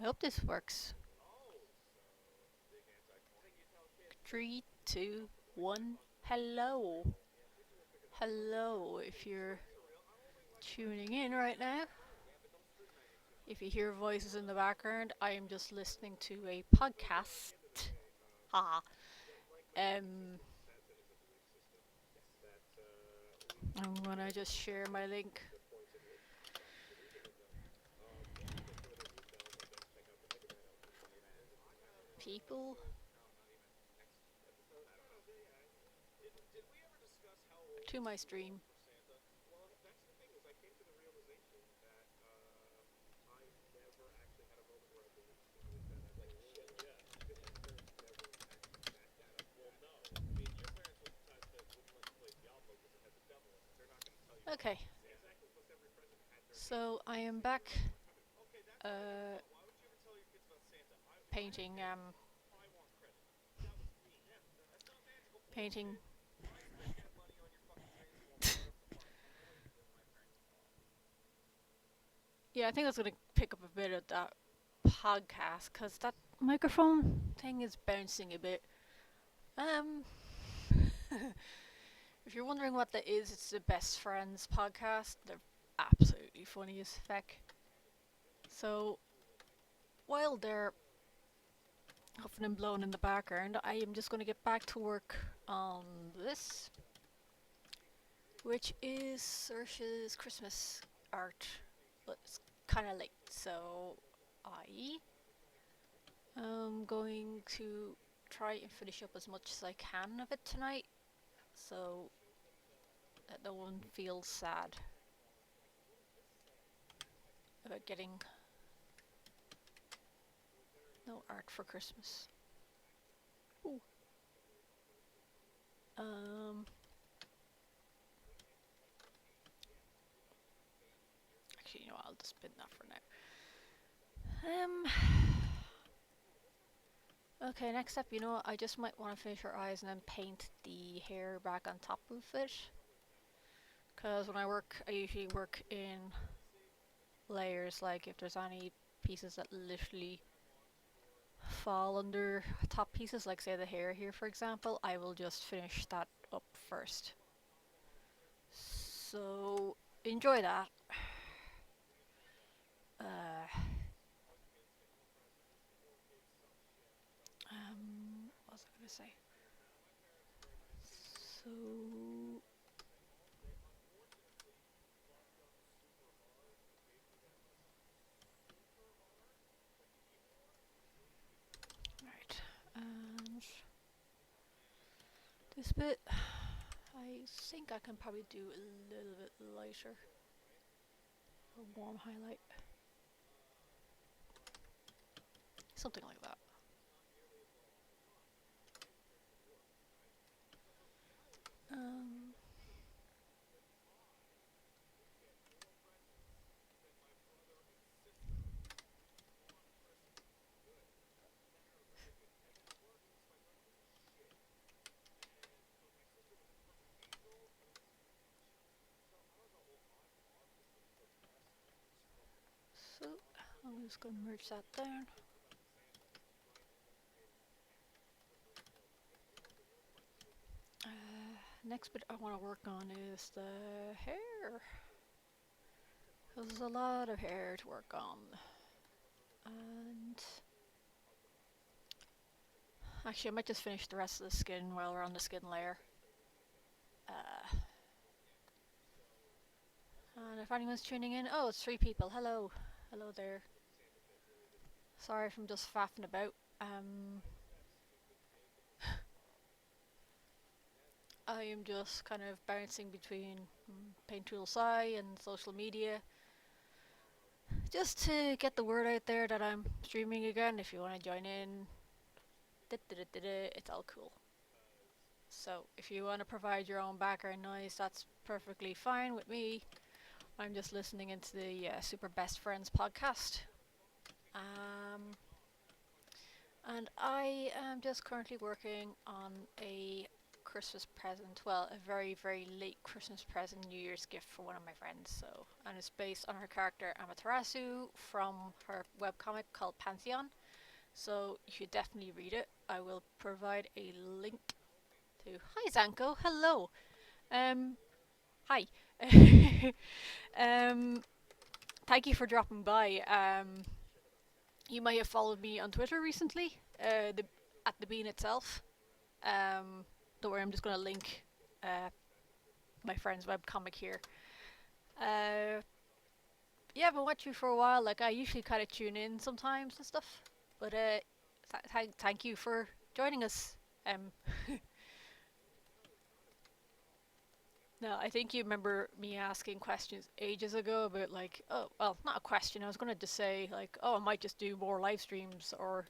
I hope this works. 3, 2, 1. Hello. Hello, if you're tuning in right now. If you hear voices in the background, I am just listening to a podcast. Ha. Um, I'm gonna just share my link. People. To my stream. Okay, so I am back uh, painting painting. Yeah, I think that's gonna pick up a bit of that podcast because that microphone thing is bouncing a bit. Um, if you're wondering what that is, it's the Best Friends podcast. They're absolutely funny as feck. So while they're huffing and blowing in the background, I am just going to get back to work on this, which is Saoirse's Christmas art, but it's kind of late, so I am going to try and finish up as much as I can of it tonight, so that no one feels sad about getting no art for Christmas. Ooh. Um, actually, you know what, I'll just spin that for now. Okay, next up, you know what, I just might want to finish her eyes and then paint the hair back on top of it. Because when I work, I usually work in layers, like if there's any pieces that literally fall under top pieces, like say the hair here for example, I will just finish that up first. So, enjoy that. Uh, what was I gonna say? So, right, and this bit, I think I can probably do a little bit lighter, a warm highlight, something like that. Um, so I'm just gonna merge that down. Next bit I want to work on is the hair. There's a lot of hair to work on. And actually I might just finish the rest of the skin while we're on the skin layer. Uh, and if anyone's tuning in, oh, it's 3 people. Hello. Hello there. Sorry if I'm just faffing about. I am just kind of bouncing between Peannlui and social media just to get the word out there that I'm streaming again. If you want to join in, it's all cool. So if you want to provide your own background noise, that's perfectly fine with me. I'm just listening into the Super Best Friends podcast. And I am just currently working on a Christmas present. Well, a very, very late Christmas present, New Year's gift for one of my friends. So, and it's based on her character Amaterasu from her webcomic called Pantheon. So you should definitely read it. I will provide a link to. Hi Zanko, hello. Um, hi. um, thank you for dropping by. You might have followed me on Twitter recently. At the bean itself. Don't worry, I'm just gonna link uh, my friend's webcomic here. Uh, yeah, I've been watching you for a while. Like I usually kind of tune in sometimes and stuff. But thank you for joining us. Um, no, I think you remember me asking questions ages ago about like, oh, well, not a question. I was gonna just say like, oh, I might just do more live streams or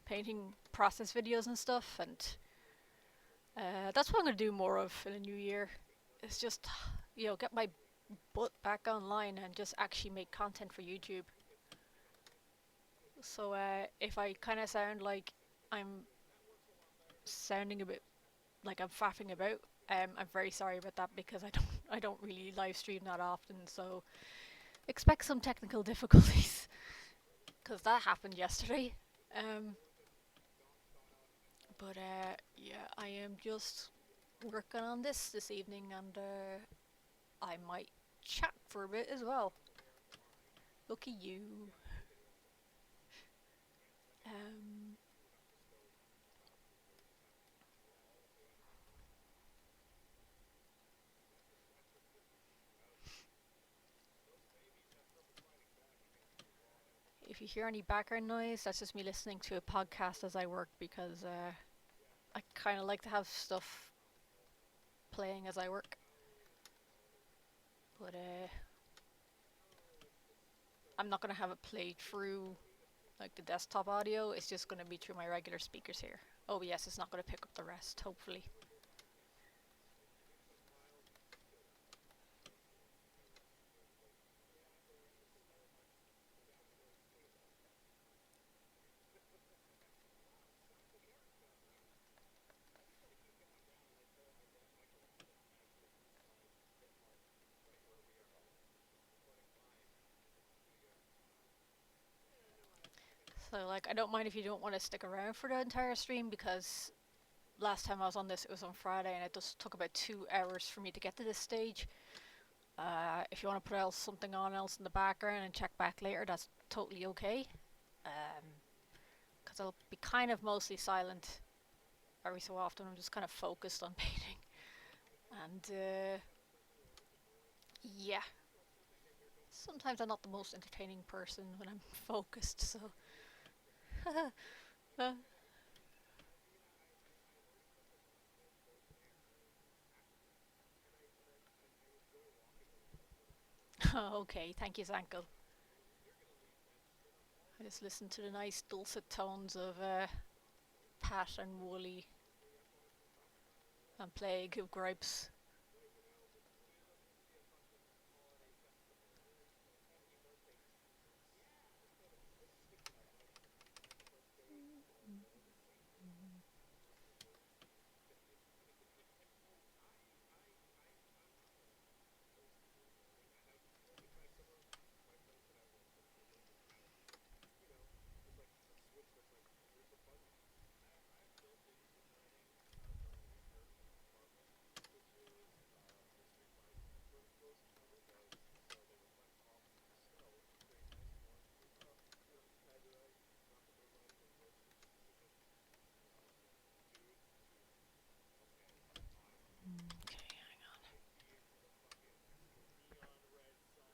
painting process videos and stuff, and that's what I'm gonna do more of in the new year. It's just, get my butt back online and just actually make content for YouTube. So if I kind of sound like I'm sounding a bit like I'm faffing about, I'm very sorry about that because I don't really live stream that often. So expect some technical difficulties because that happened yesterday. Um, but yeah, I am just working on this evening, and I might chat for a bit as well. Look at you. Um, if you hear any background noise, that's just me listening to a podcast as I work because I kind of like to have stuff playing as I work. But I'm not gonna have it played through like the desktop audio. It's just gonna be through my regular speakers here. Oh yes, it's not gonna pick up the rest. Hopefully. So like, I don't mind if you don't want to stick around for the entire stream because last time I was on this, it was on Friday, and it just took about 2 hours for me to get to this stage. If you want to put else something on else in the background and check back later, that's totally okay. Because I'll be kind of mostly silent every so often. I'm just kind of focused on painting, and yeah, sometimes I'm not the most entertaining person when I'm focused. So, okay, thank you, Zanko. I just listened to the nice dulcet tones of Pat and Wooly and Plague of Gripes.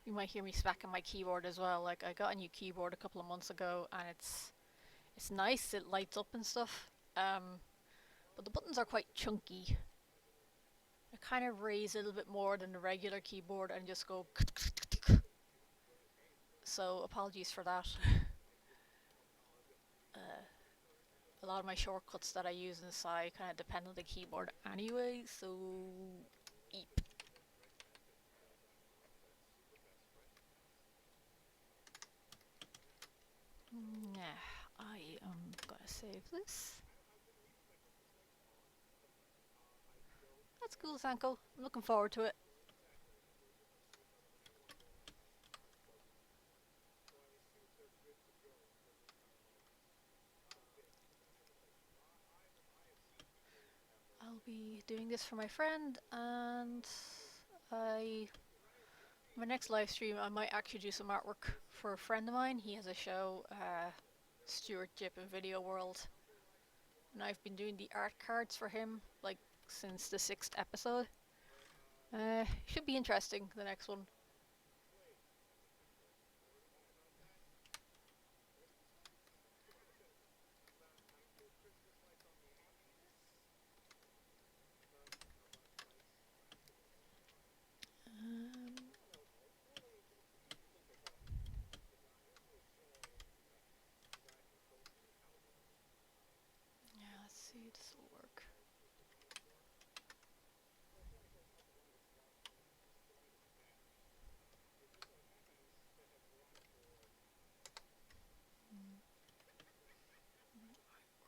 You might hear me smacking my keyboard as well. Like I got a new keyboard a couple of months ago, and it's nice. It lights up and stuff. But the buttons are quite chunky. I kind of raise a little bit more than the regular keyboard and just go. So apologies for that. A lot of my shortcuts that I use inside kind of depend on the keyboard anyway. So, eep. Nah, I am gonna save this. cool, Sanko. I'm looking forward to it. I'll be doing this for my friend, and I my next live stream I might actually do some artwork for a friend of mine. He has a show, Stuart Jip in Video World, and I've been doing the art cards for him like since the sixth episode. Should be interesting. The next one. Um, yeah, let's see. This will work.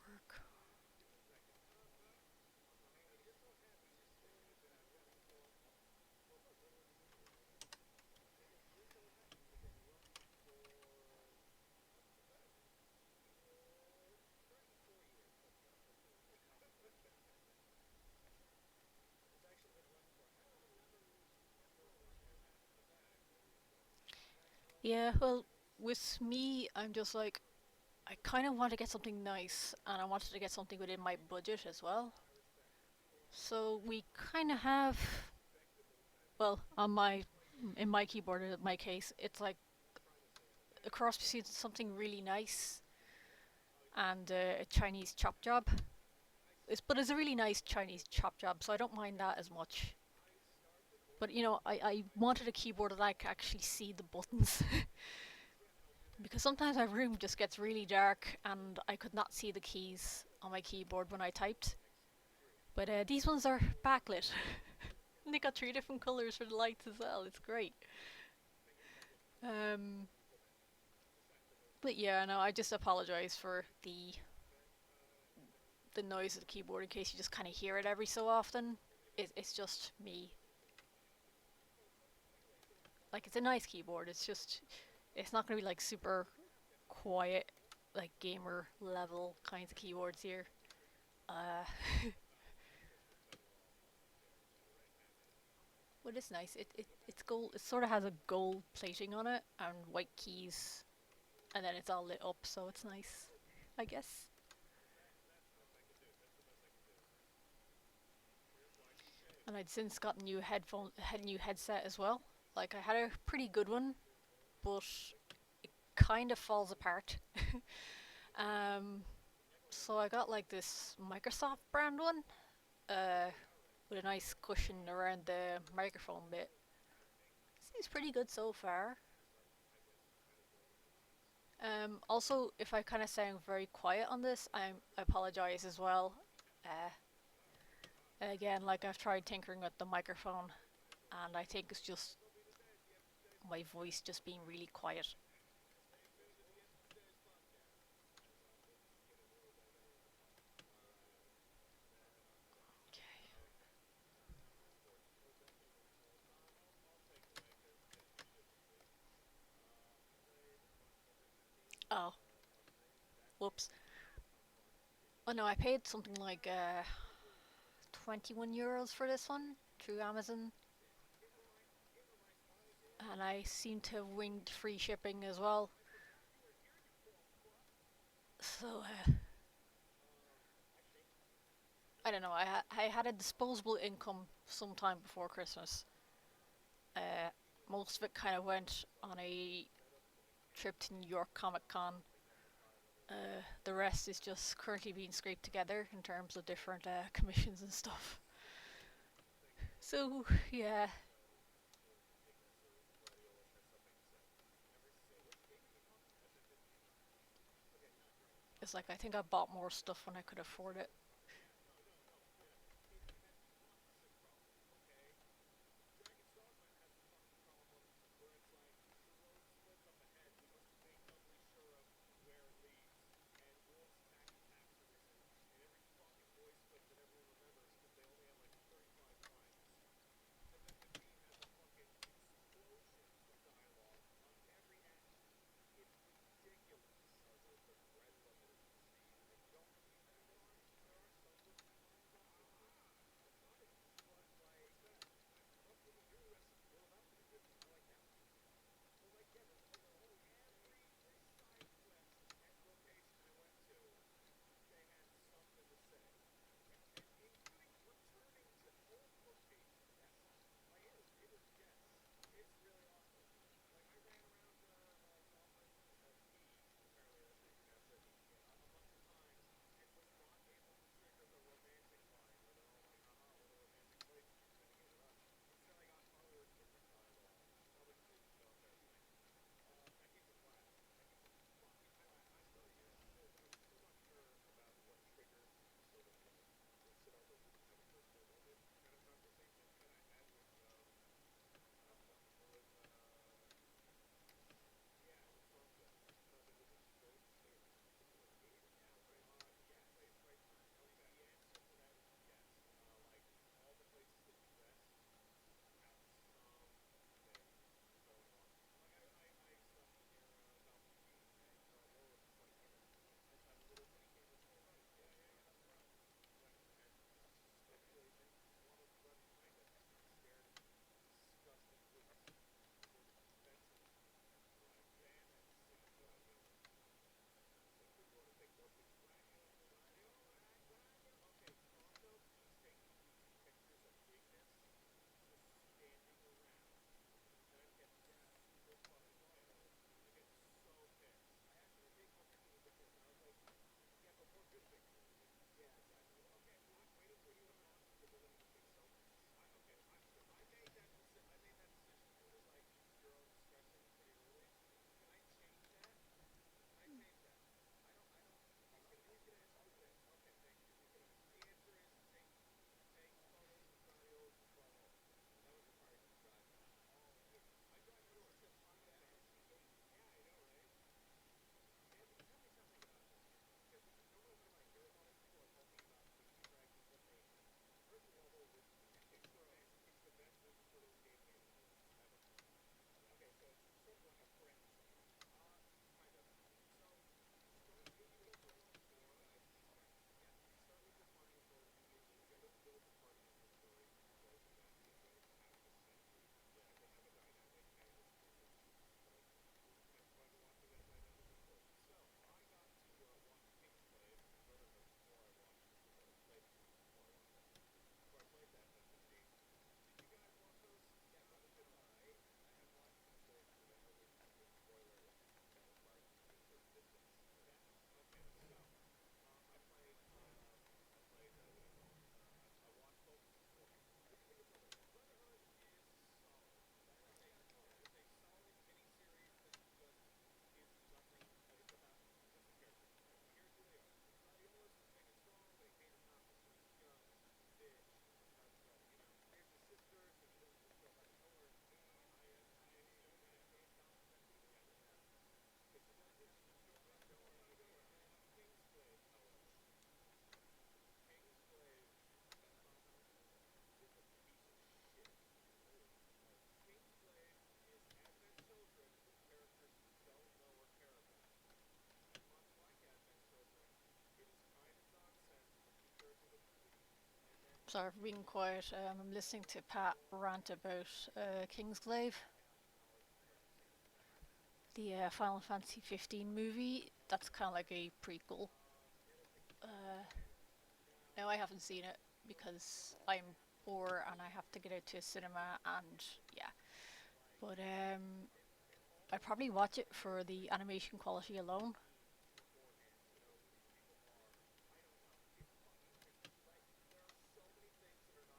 Work. Yeah, well, with me, I'm just like I kind of want to get something nice, and I wanted to get something within my budget as well. So we kind of have, well, on my in my keyboard in my case, it's like a cross between something really nice and a Chinese chop job. But it's a really nice Chinese chop job, so I don't mind that as much. But I wanted a keyboard that I could actually see the buttons because sometimes my room just gets really dark and I could not see the keys on my keyboard when I typed. But these ones are backlit. And they got three different colors for the lights as well. It's great. Um, but yeah, no, I just apologize for the noise of the keyboard in case you just kind of hear it every so often. It's just me. Like it's a nice keyboard. It's not gonna be like super quiet, like gamer level kinds of keyboards here. Uh, what is nice? It's gold. It sort of has a gold plating on it and white keys, and then it's all lit up, so it's nice, I guess. And I'd since got a new headset as well. Like I had a pretty good one, but kind of falls apart. um, so I got like this Microsoft brand one, uh, with a nice cushion around the microphone bit. Seems pretty good so far. Also, if I kind of sound very quiet on this, I apologize as well. Uh, again, like I've tried tinkering with the microphone, and I think it's just my voice just being really quiet. Oh, whoops. Oh no, I paid something like 21 euros for this one through Amazon, and I seem to have winged free shipping as well. So I don't know. I had a disposable income sometime before Christmas. Uh, Most of it kind of went on a trip to New York Comic Con. The rest is just currently being scraped together in terms of different commissions and stuff. So yeah, it's like I think I bought more stuff when I could afford it. Sorry for being quiet. I'm listening to Pat rant about Kingsglaive, the Final Fantasy 15 movie. That's kind of like a prequel. Uh, Now I haven't seen it because I'm poor and I have to get out to a cinema and yeah. But I'd probably watch it for the animation quality alone.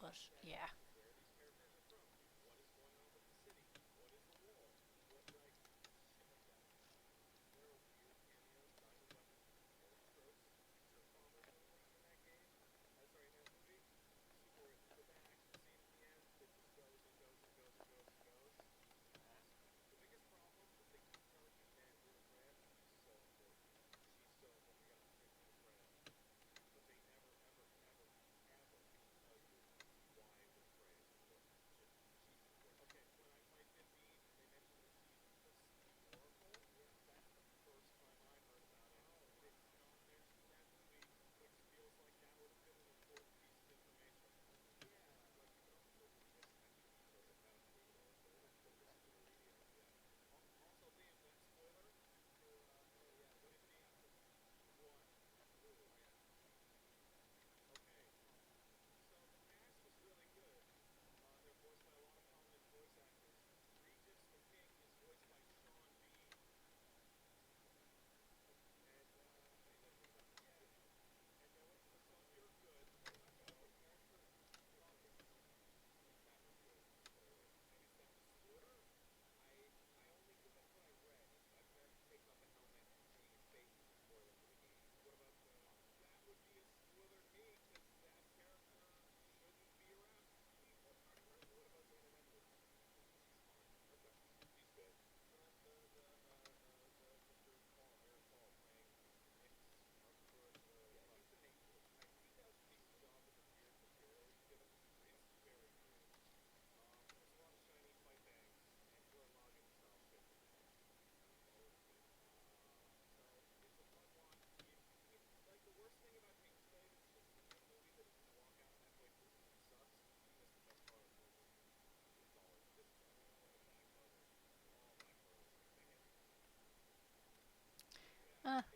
But yeah.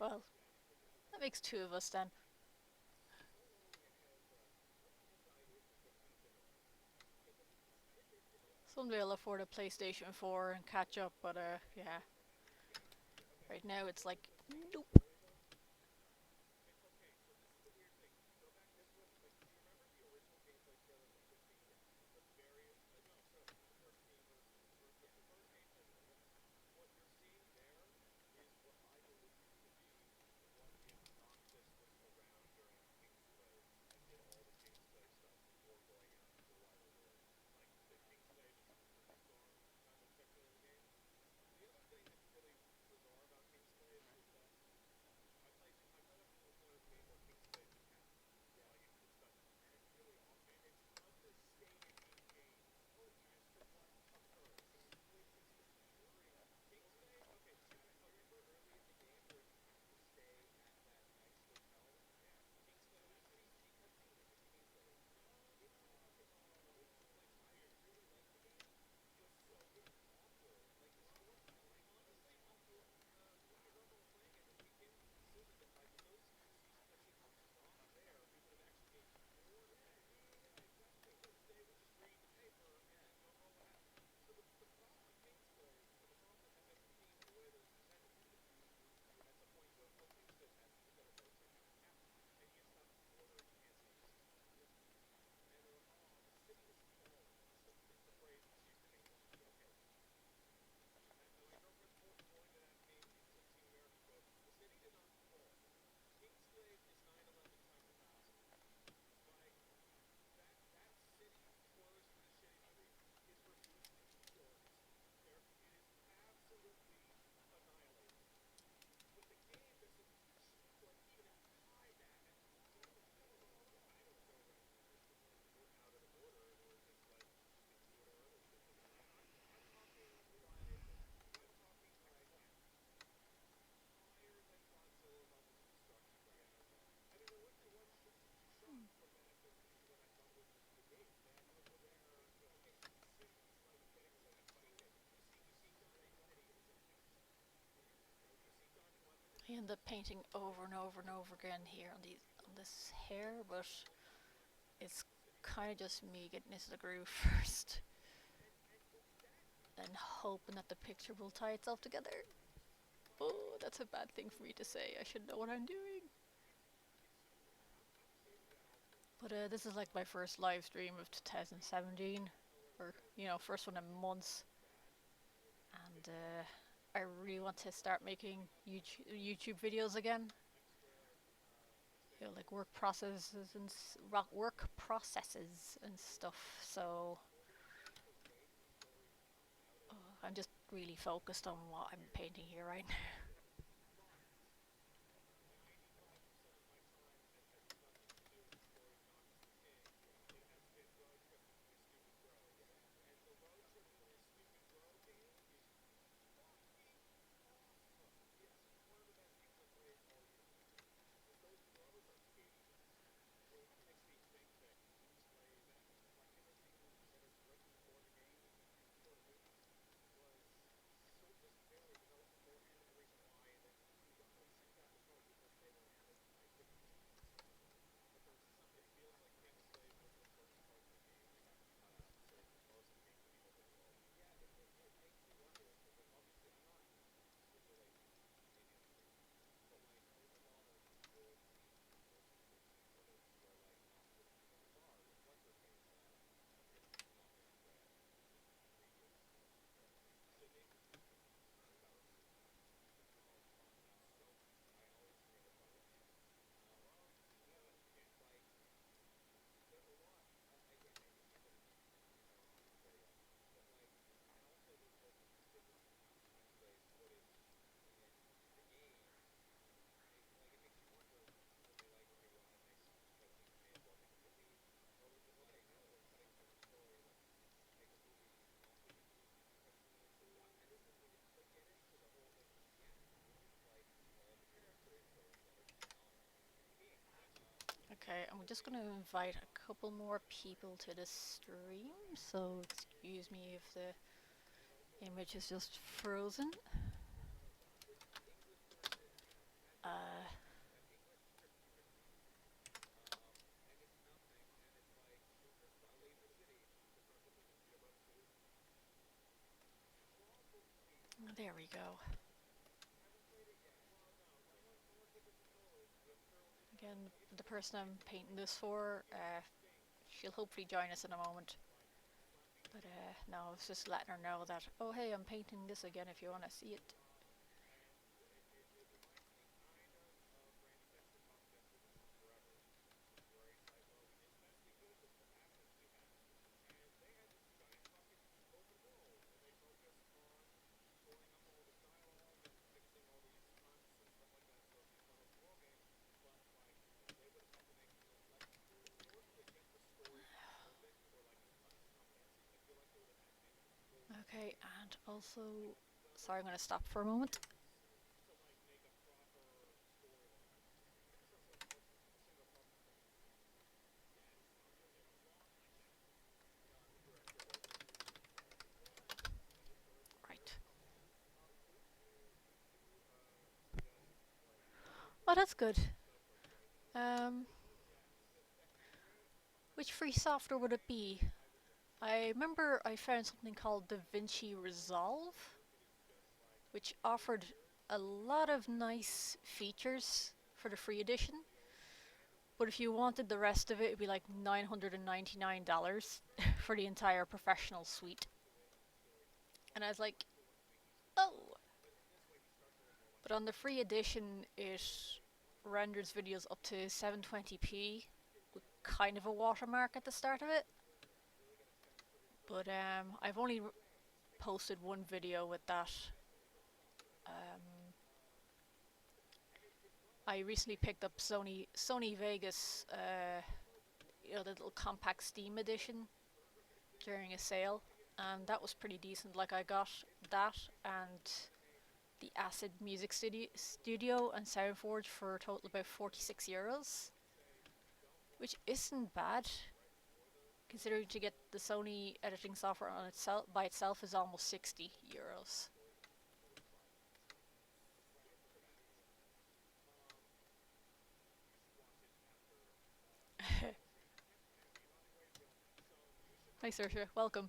Well, that makes two of us then. Someday I'll afford a PlayStation 4 and catch up, but yeah. Right now it's like, nope. I end up painting over and over and over again here on these on this hair, but it's kind of just me getting into the groove first, then hoping that the picture will tie itself together. Oh, that's a bad thing for me to say. I should know what I'm doing. But this is like my first live stream of 2017, or first one in months, and I really want to start making YouTube videos again. Like work processes and stuff. So I'm just really focused on what I'm painting here right now. Okay, I'm just gonna invite a couple more people to the stream, so excuse me if the image is just frozen. Uh, there we go. Again, the person I'm painting this for, she'll hopefully join us in a moment. But no, I was just letting her know that, oh hey, I'm painting this again if you want to see it. Okay, and also, sorry, I'm going to stop for a moment. Right. Oh, that's good. Um, which free software would it be? I remember I found something called DaVinci Resolve, which offered a lot of nice features for the free edition. But if you wanted the rest of it, it'd be like $999 for the entire professional suite. And I was like, oh. But on the free edition, it renders videos up to 720p with kind of a watermark at the start of it. But I've only posted one video with that. I recently picked up Sony Vegas, the little compact Steam edition during a sale, and that was pretty decent. Like I got that and the Acid Music Studio and Soundforge for a total about €46, which isn't bad, considering to get the Sony editing software on itself by itself is almost €60. Hi, Saoirse. Welcome.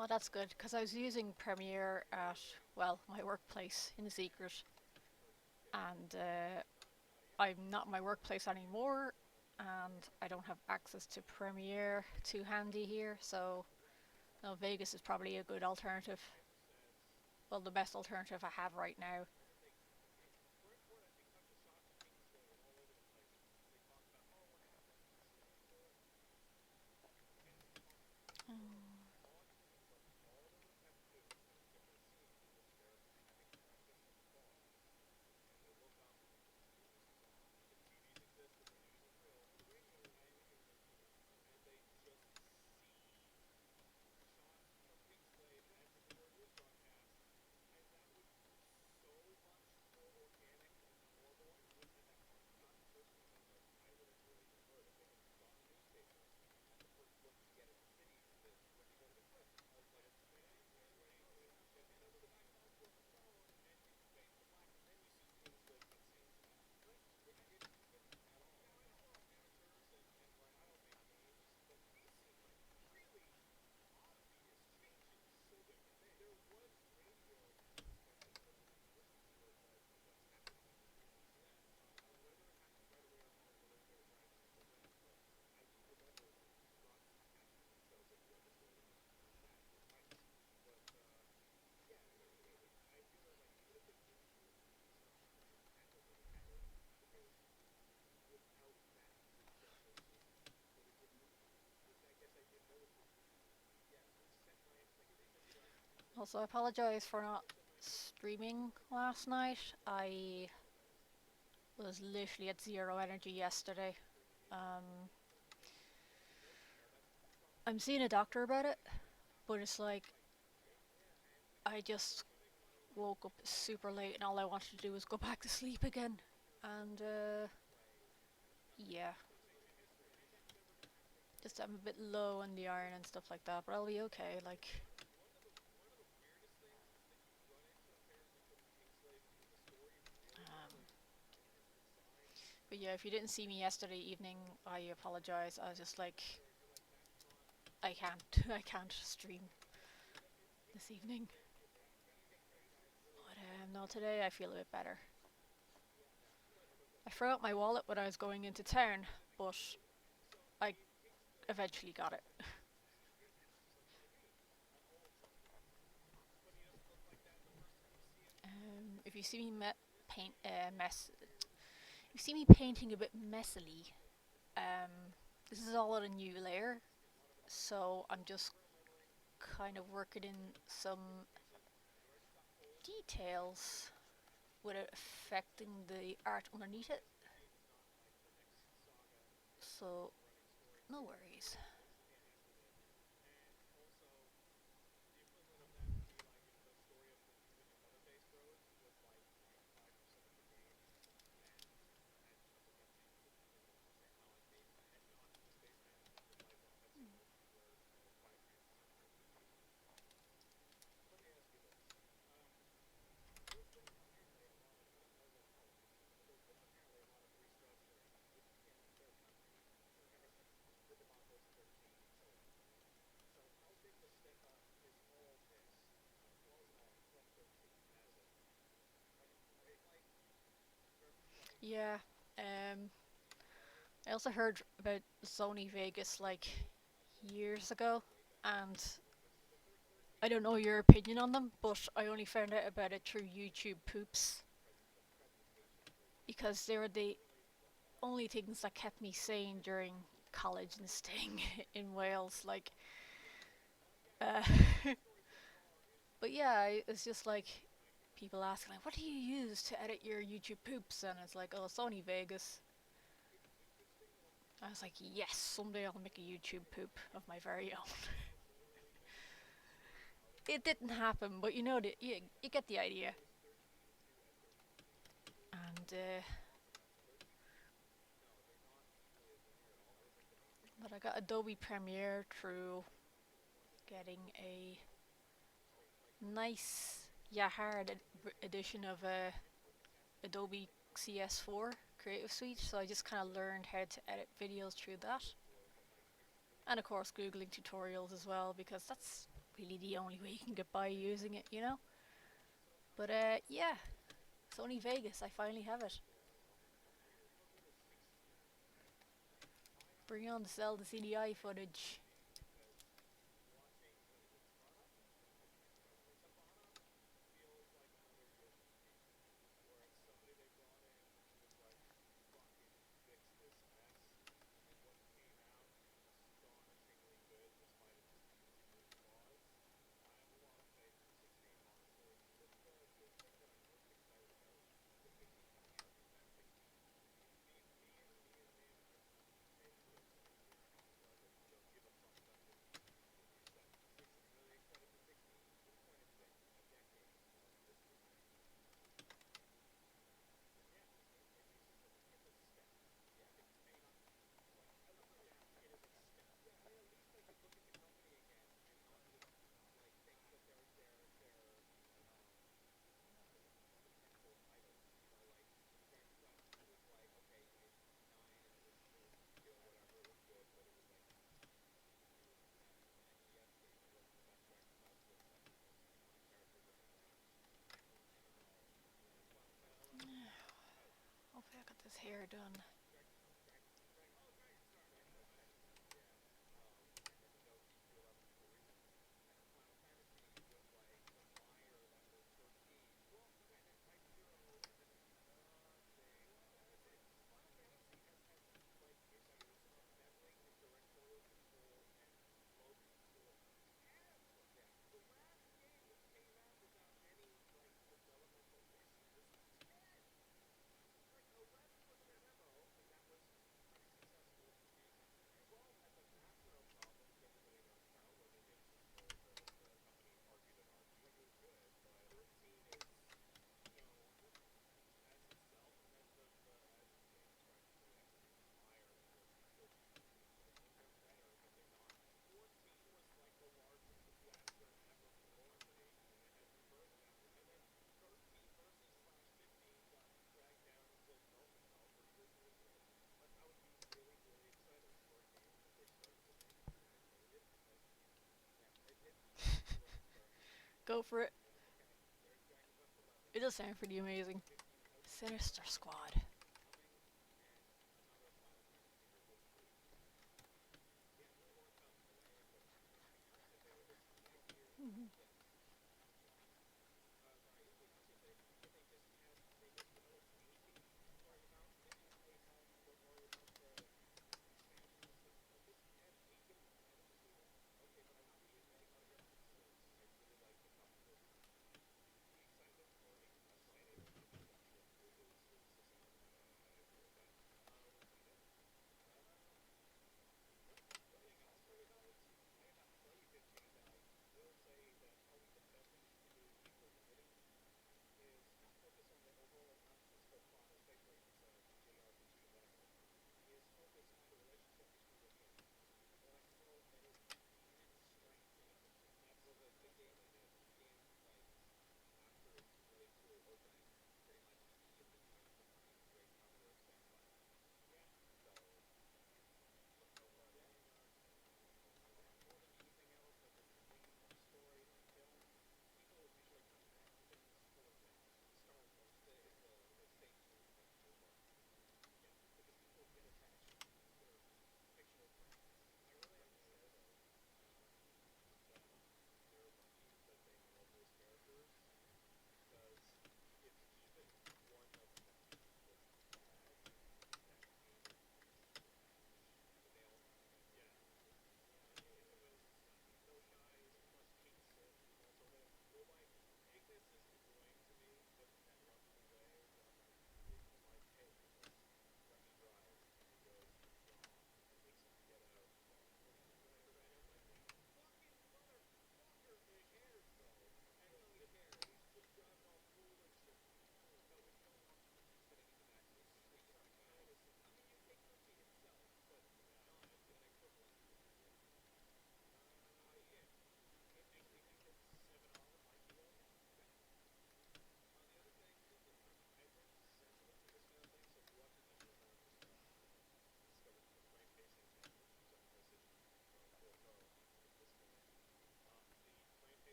Oh, that's good because I was using Premiere at, well, my workplace in secret, and I'm not in my workplace anymore, and I don't have access to Premiere too handy here, so no, Vegas is probably a good alternative. Well, the best alternative I have right now. Also, I apologize for not streaming last night. I was literally at zero energy yesterday. Um, I'm seeing a doctor about it, but it's like I just woke up super late and all I wanted to do was go back to sleep again. And yeah, just I'm a bit low on the iron and stuff like that, but I'll be okay. Like, um, but yeah, if you didn't see me yesterday evening, I apologize. I was just like, I can't, I can't stream this evening. But no, today I feel a bit better. I forgot my wallet when I was going into town, but I eventually got it. If you see me paint mess, you see me painting a bit messily. Um, this is all on a new layer, so I'm just kind of working in some details without affecting the art underneath it. So no worries. Yeah, Um, I also heard about Sony Vegas like years ago, and I don't know your opinion on them, but I only found out about it through YouTube poops because they were the only things that kept me sane during college and staying in Wales. Uh, but yeah, it's just like people asking like, "What do you use to edit your YouTube poops?" And it's like, "Oh, Sony Vegas." I was like, "Yes, someday I'll make a YouTube poop of my very own." It didn't happen, but you get the idea. And but I got Adobe Premiere through getting a nice, yeah, hard edition of Adobe CS4 Creative Suite. So I just kind of learned how to edit videos through that, and of course googling tutorials as well because that's really the only way you can get by using it. But yeah, Sony Vegas, I finally have it. Bring on the sell the CDI footage. Hopefully I got this hair done. Go for it. It does sound pretty amazing. Sinister Squad.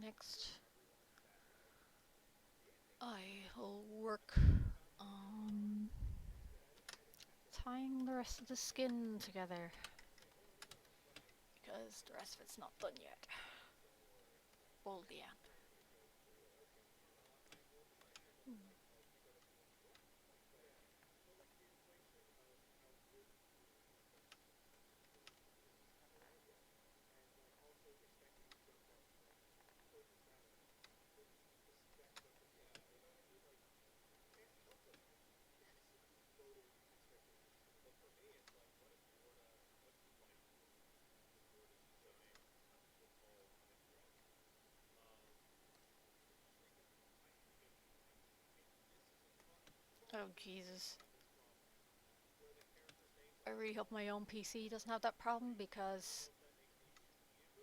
Next, I'll work on tying the rest of the skin together because the rest of it's not done yet. Boldian. Oh Jesus. I really hope my own PC doesn't have that problem because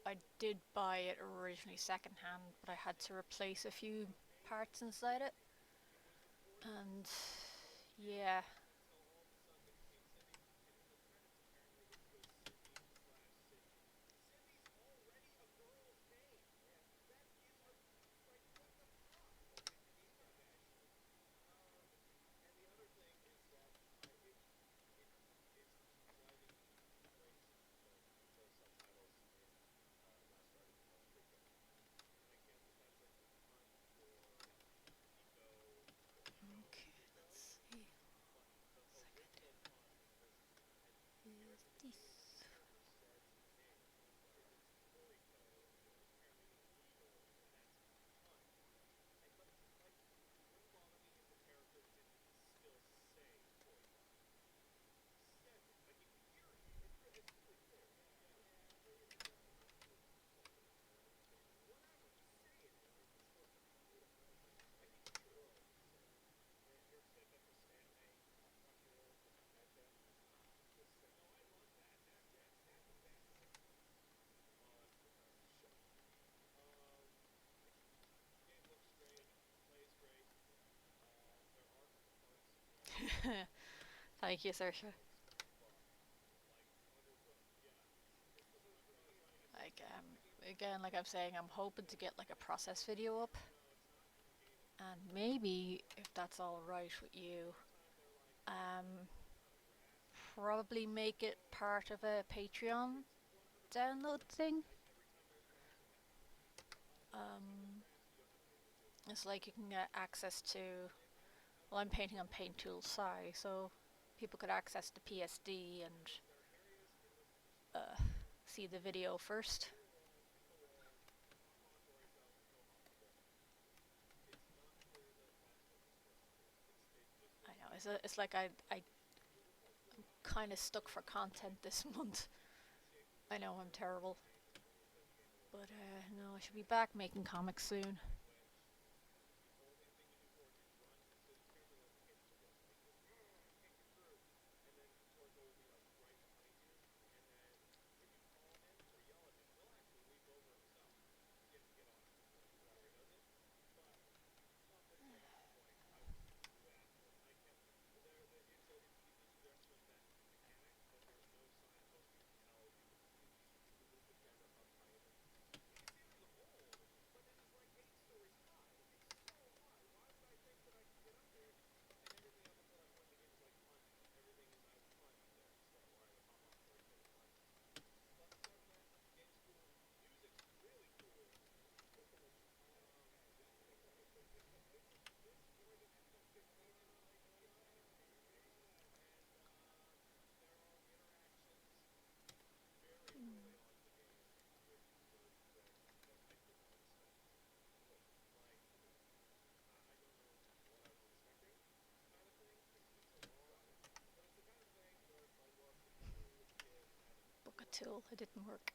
I did buy it originally secondhand, but I had to replace a few parts inside it. And yeah, okay, let's see. Second is this. Thank you, Saoirse. Like again, like I'm saying, I'm hoping to get like a process video up, and maybe if that's all right with you, um, probably make it part of a Patreon download thing. Um, it's like you can get access to. Well, I'm painting on Paint Tool Psi, so people could access the PSD and see the video first. I know it's like I kind of stuck for content this month. I know I'm terrible, but no, I should be back making comics soon. Book a tool, it didn't work.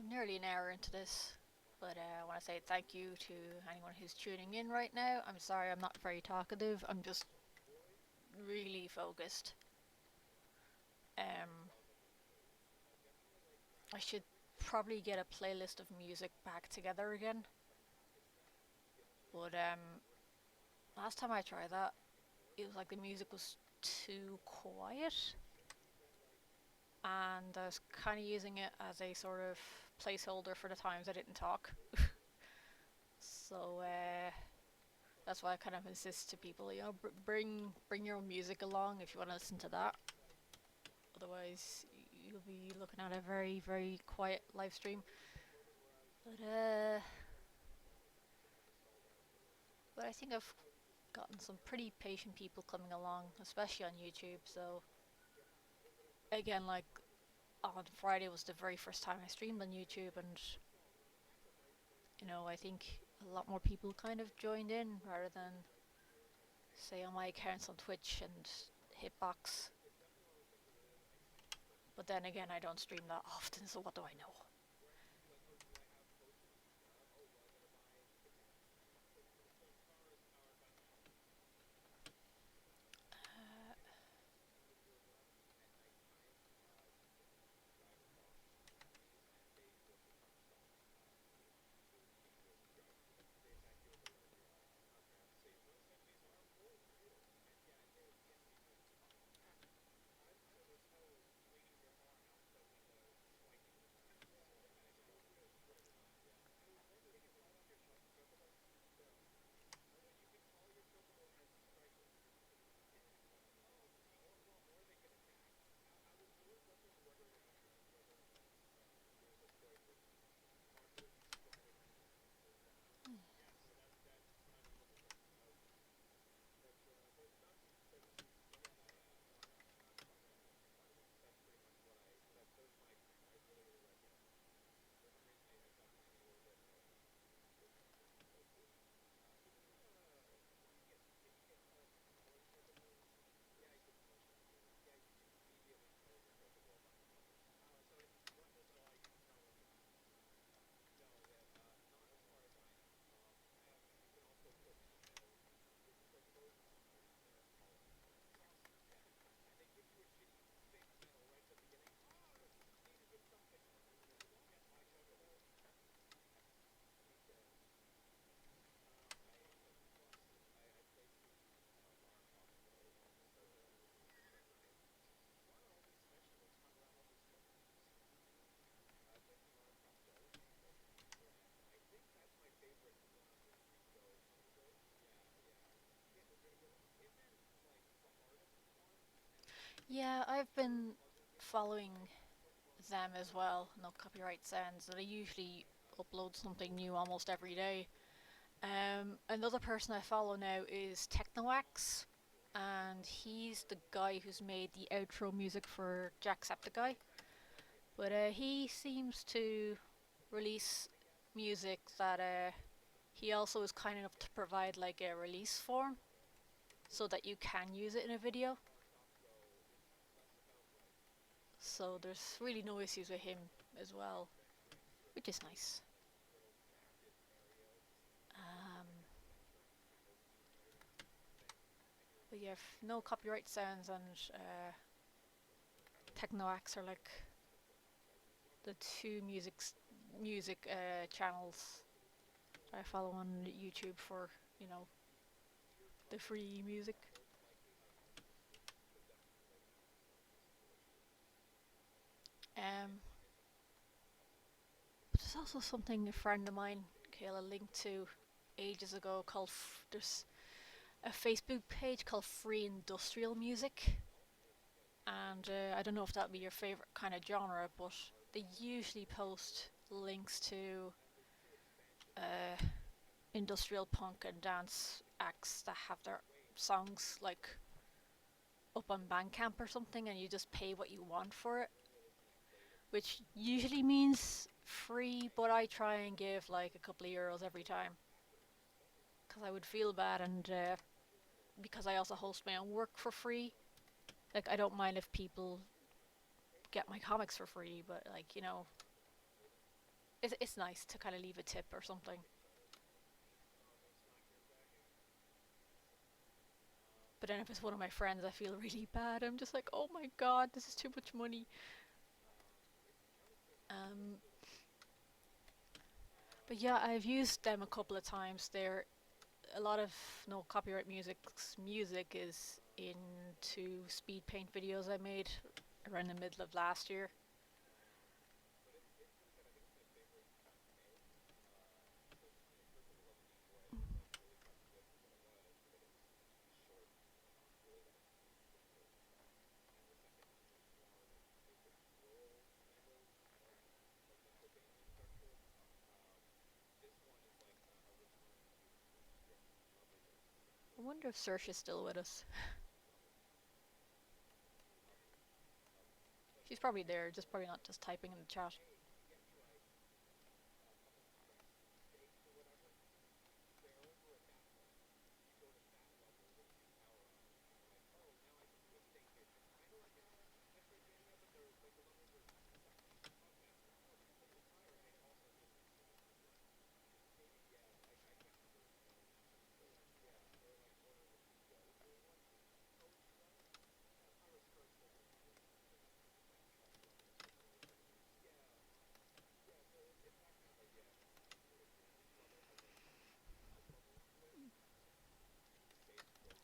I'm nearly an hour into this, but I want to say thank you to anyone who's tuning in right now. I'm sorry I'm not very talkative. I'm just really focused. Um, I should probably get a playlist of music back together again. But last time I tried that, it was like the music was too quiet, and I was kind of using it as a sort of placeholder for the times I didn't talk. So that's why I kind of insist to people, bring your own music along if you want to listen to that. Otherwise, you'll be looking at a very very quiet live stream. But I think I've gotten some pretty patient people coming along, especially on YouTube. So again, like on Friday was the very first time I streamed on YouTube, and I think a lot more people kind of joined in rather than say on my accounts on Twitch and Hitbox. But then again, I don't stream that often, so what do I know? Yeah, I've been following them as well. No copyright sounds. They usually upload something new almost every day. Another person I follow now is Technoax, and he's the guy who's made the outro music for Jacksepticeye. But he seems to release music that he also is kind enough to provide like a release form so that you can use it in a video. So there's really no issues with him as well, which is nice. Um, but yeah, no copyright sounds, and Technoax are like the two music channels I follow on YouTube for you know the free music. But there's also something a friend of mine, Kayla, linked to ages ago called there's a Facebook page called Free Industrial Music, and I don't know if that'd be your favorite kind of genre, but they usually post links to uh, industrial punk and dance acts that have their songs like up on Bandcamp or something, and you just pay what you want for it, which usually means free, but I try and give like a couple of euros every time because I would feel bad, and because I also host my own work for free. Like, I don't mind if people get my comics for free, but like, it's nice to kind of leave a tip or something. But then if it's one of my friends, I feel really bad. I'm just like, oh my god, this is too much money. Um, but yeah, I've used them a couple of times. They're a lot of no copyright music is into speed paint videos I made around the middle of last year. I wonder if Saoirse is still with us. She's probably there, just probably not just typing in the chat.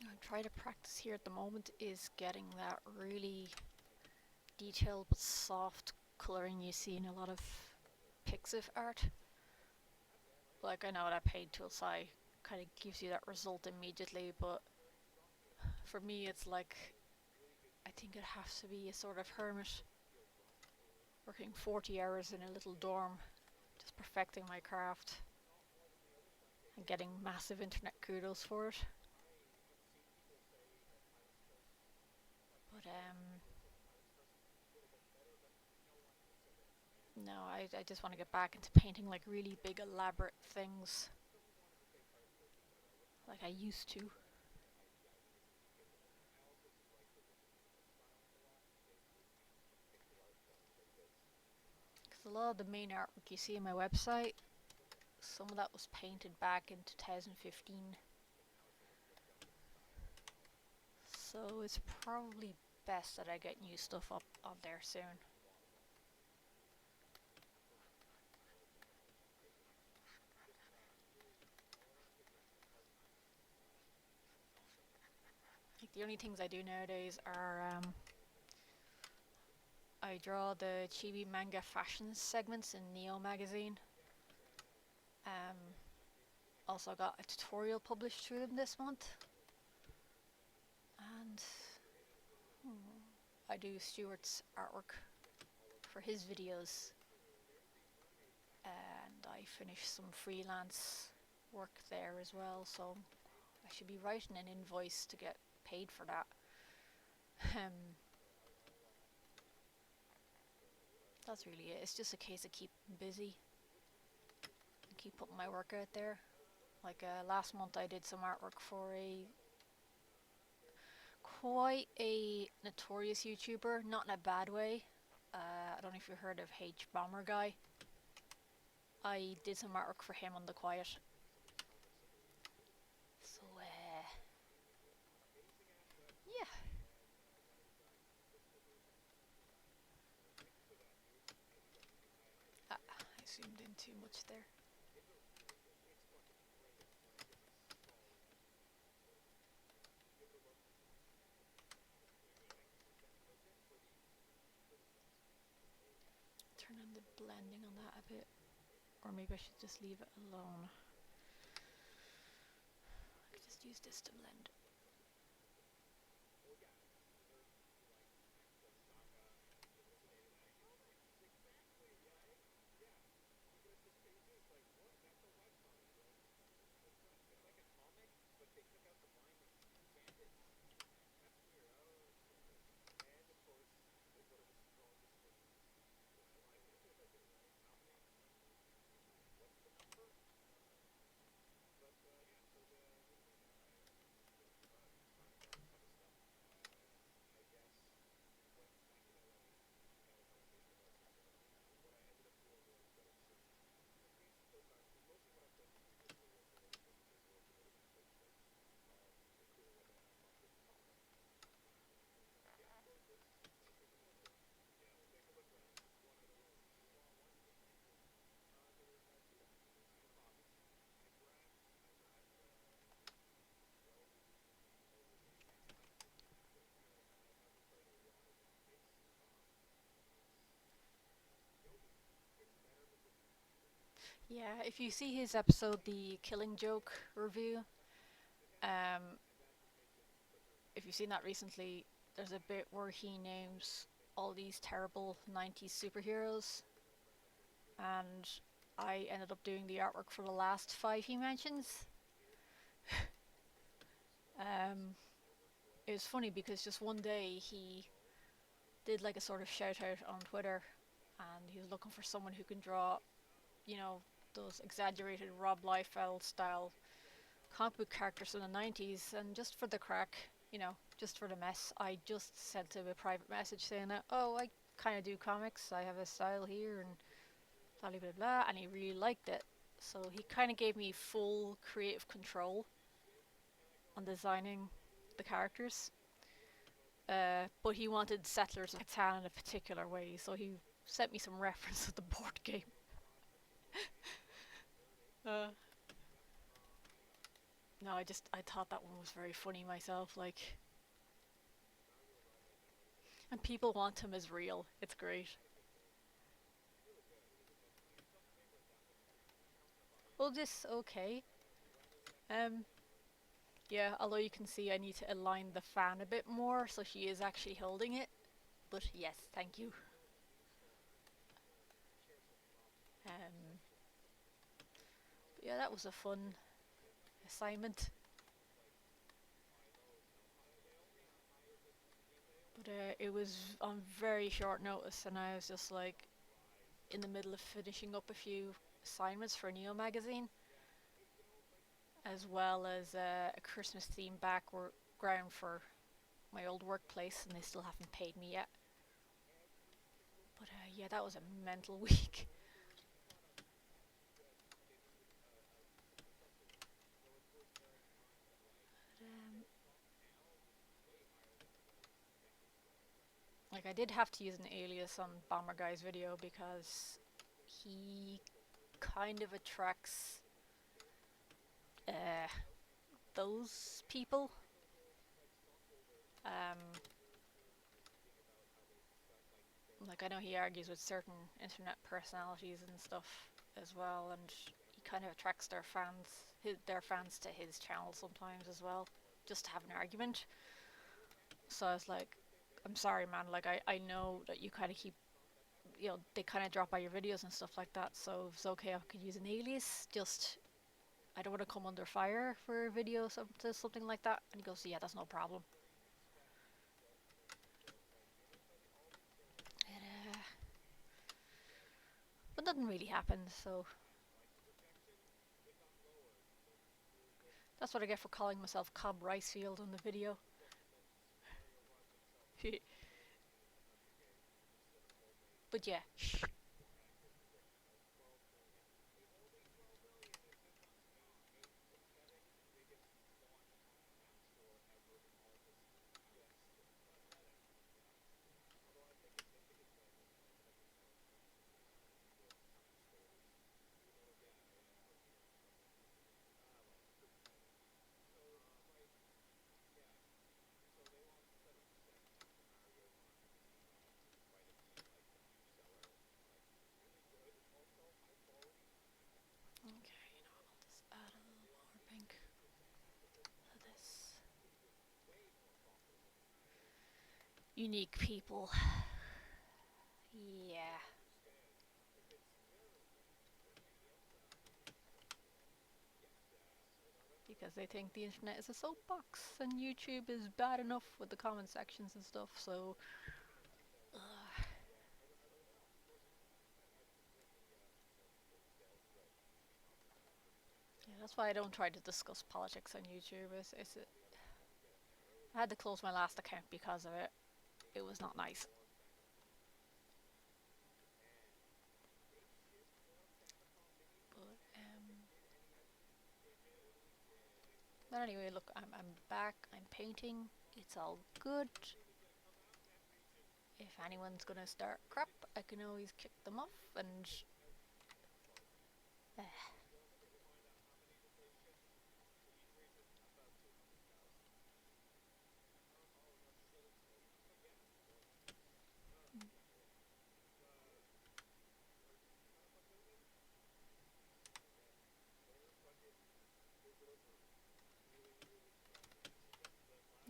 I'm trying to practice here at the moment is getting that really detailed but soft colouring you see in a lot of Pixiv art. Like I know that paint tool sai kind of gives you that result immediately, but for me it's like I think it has to be a sort of hermit working 40 hours in a little dorm, just perfecting my craft and getting massive internet kudos for it. But no, I just want to get back into painting like really big elaborate things like I used to. Because a lot of the main artwork you see on my website, some of that was painted back in 2015. So it's probably best that I get new stuff up on there soon. Like the only things I do nowadays are I draw the chibi manga fashion segments in Neo magazine. Um, Also got a tutorial published through them this month, and I do Stuart's artwork for his videos, and I finish some freelance work there as well. So I should be writing an invoice to get paid for that. Um, that's really it. It's just a case of keeping busy and keep putting my work out there. Like last month, I did some artwork for a quite a notorious YouTuber, not in a bad way. I don't know if you heard of H Bomber Guy. I did some artwork for him on the quiet. So yeah, I zoomed in too much there. Turn on the blending on that a bit, or maybe I should just leave it alone. I could just use this to blend. Yeah, if you see his episode, the Killing Joke review, um, if you've seen that recently, there's a bit where he names all these terrible 90s superheroes, and I ended up doing the artwork for the last five he mentions. Um, it was funny because just one day he did like a sort of shout out on Twitter, and he was looking for someone who can draw, you know, those exaggerated Rob Liefeld style comic book characters in the 90s. And just for the crack, just for the mess, I just sent him a private message saying that, oh, I kind of do comics, I have a style here, and blah blah blah blah, and he really liked it. So he kind of gave me full creative control on designing the characters. But he wanted Settlers of Catan in a particular way, so he sent me some reference of the board game. Uh, no, I thought that one was very funny myself. Like, and people want him as real. It's great. Well, this okay. Um, yeah. Although you can see, I need to align the fan a bit more, so she is actually holding it. But yes, thank you. Um, but yeah, that was a fun assignment. But it was on very short notice, and I was just like in the middle of finishing up a few assignments for Neo magazine, as well as a Christmas theme background for my old workplace, and they still haven't paid me yet. But yeah, that was a mental week. um, like I did have to use an alias on Bomber Guy's video because he kind of attracts uh, those people. Um, like I know he argues with certain internet personalities and stuff as well, and he kind of attracts their fans to his channel sometimes as well, just to have an argument. So I was like, I'm sorry, man. Like I know that you kind of keep, they kind of drop by your videos and stuff like that. So if it's okay, I could use an alias. Just I don't want to come under fire for a video, something like that. And he goes, yeah, that's no problem. It, but nothing really happened. So that's what I get for calling myself Cobb Ricefield on the video. But yeah, shh. Okay, I'll just add a little more pink to this. Unique people. Yeah. Because they think the internet is a soapbox and YouTube is bad enough with the comment sections and stuff, so. Yeah, that's why I don't try to discuss politics on YouTube. I had to close my last account because of it. It was not nice. But anyway, look, I'm back. I'm painting. It's all good. If anyone's gonna start crap, I can always kick them off and. Uh,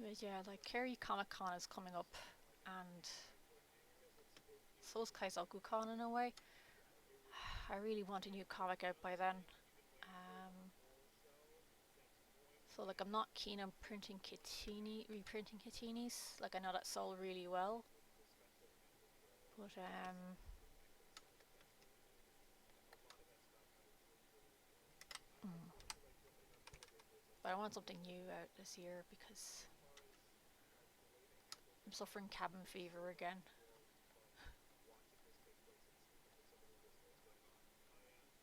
But yeah, like Kerry Comic Con is coming up, and so is Kaizoku Con in a way. I really want a new comic out by then. So like I'm not keen on reprinting Katinis. Like I know that sold really well, but mm, but I want something new out this year because I'm suffering cabin fever again.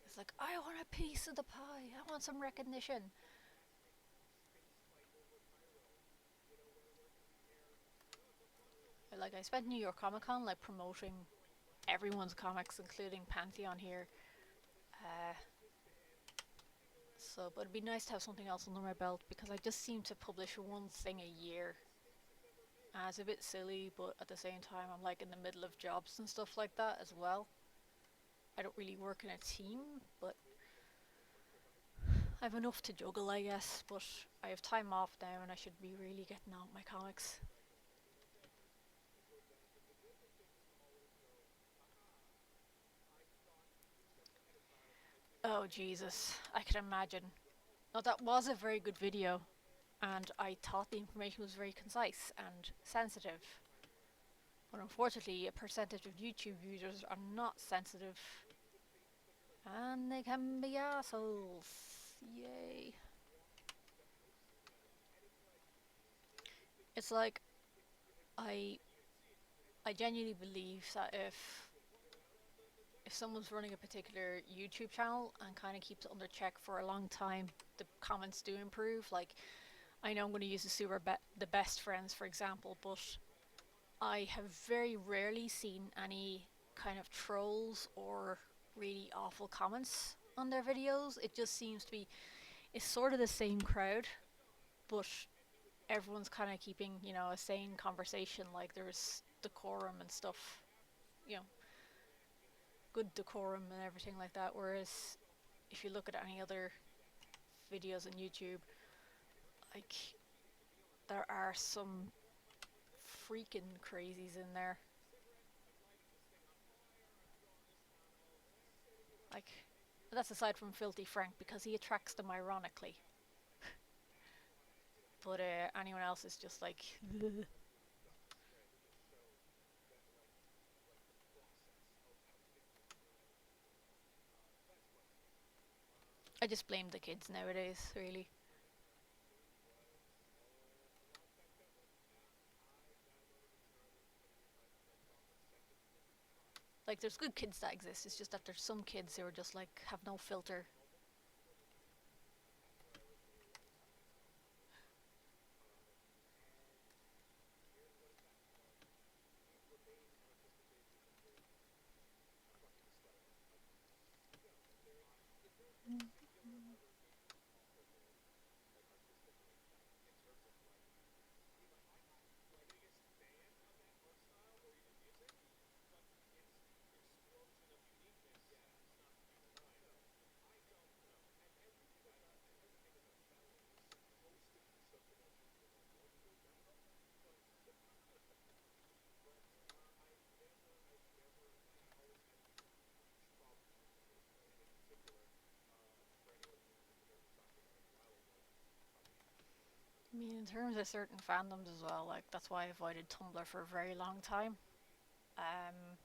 It's like I want a piece of the pie. I want some recognition. Like I spent New York Comic Con like promoting everyone's comics, including Pantheon here. Uh, but it'd be nice to have something else under my belt because I just seem to publish one thing a year. It's a bit silly, but at the same time, I'm like in the middle of jobs and stuff like that as well. I don't really work in a team, but I have enough to juggle, I guess. But I have time off now, and I should be really getting on with my comics. Oh Jesus, I can imagine. Now that was a very good video, and I thought the information was very concise and sensitive. But unfortunately, a percentage of YouTube users are not sensitive, and they can be assholes. Yay. It's like I I genuinely believe that if someone's running a particular YouTube channel and kind of keeps it under check for a long time, the comments do improve. Like I know I'm going to use the best friends for example, but I have very rarely seen any kind of trolls or really awful comments on their videos. It just seems to be it's sort of the same crowd, but everyone's kind of keeping a sane conversation. Like there's decorum and stuff, you know, good decorum and everything like that. Whereas if you look at any other videos on YouTube, like there are some freaking crazies in there. Like that's aside from Filthy Frank because he attracts them ironically. But anyone else is just like I just blame the kids nowadays, really. Like there's good kids that exist. It's just that there's some kids who are just like have no filter. I mean, in terms of certain fandoms as well, like that's why I avoided Tumblr for a very long time. Um,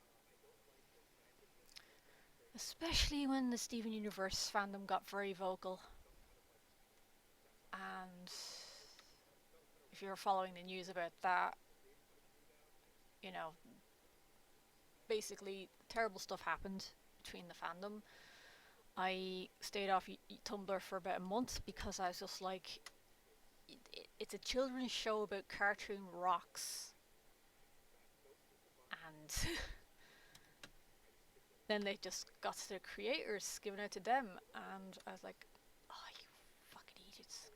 Especially when the Steven Universe fandom got very vocal, and if you were following the news about that, you know, basically terrible stuff happened between the fandom. I stayed off Tumblr for about a month because I was just like, it's a children's show about cartoon rocks, and then they just got to the creators, giving it to them, and I was like, oh, you fucking idiots.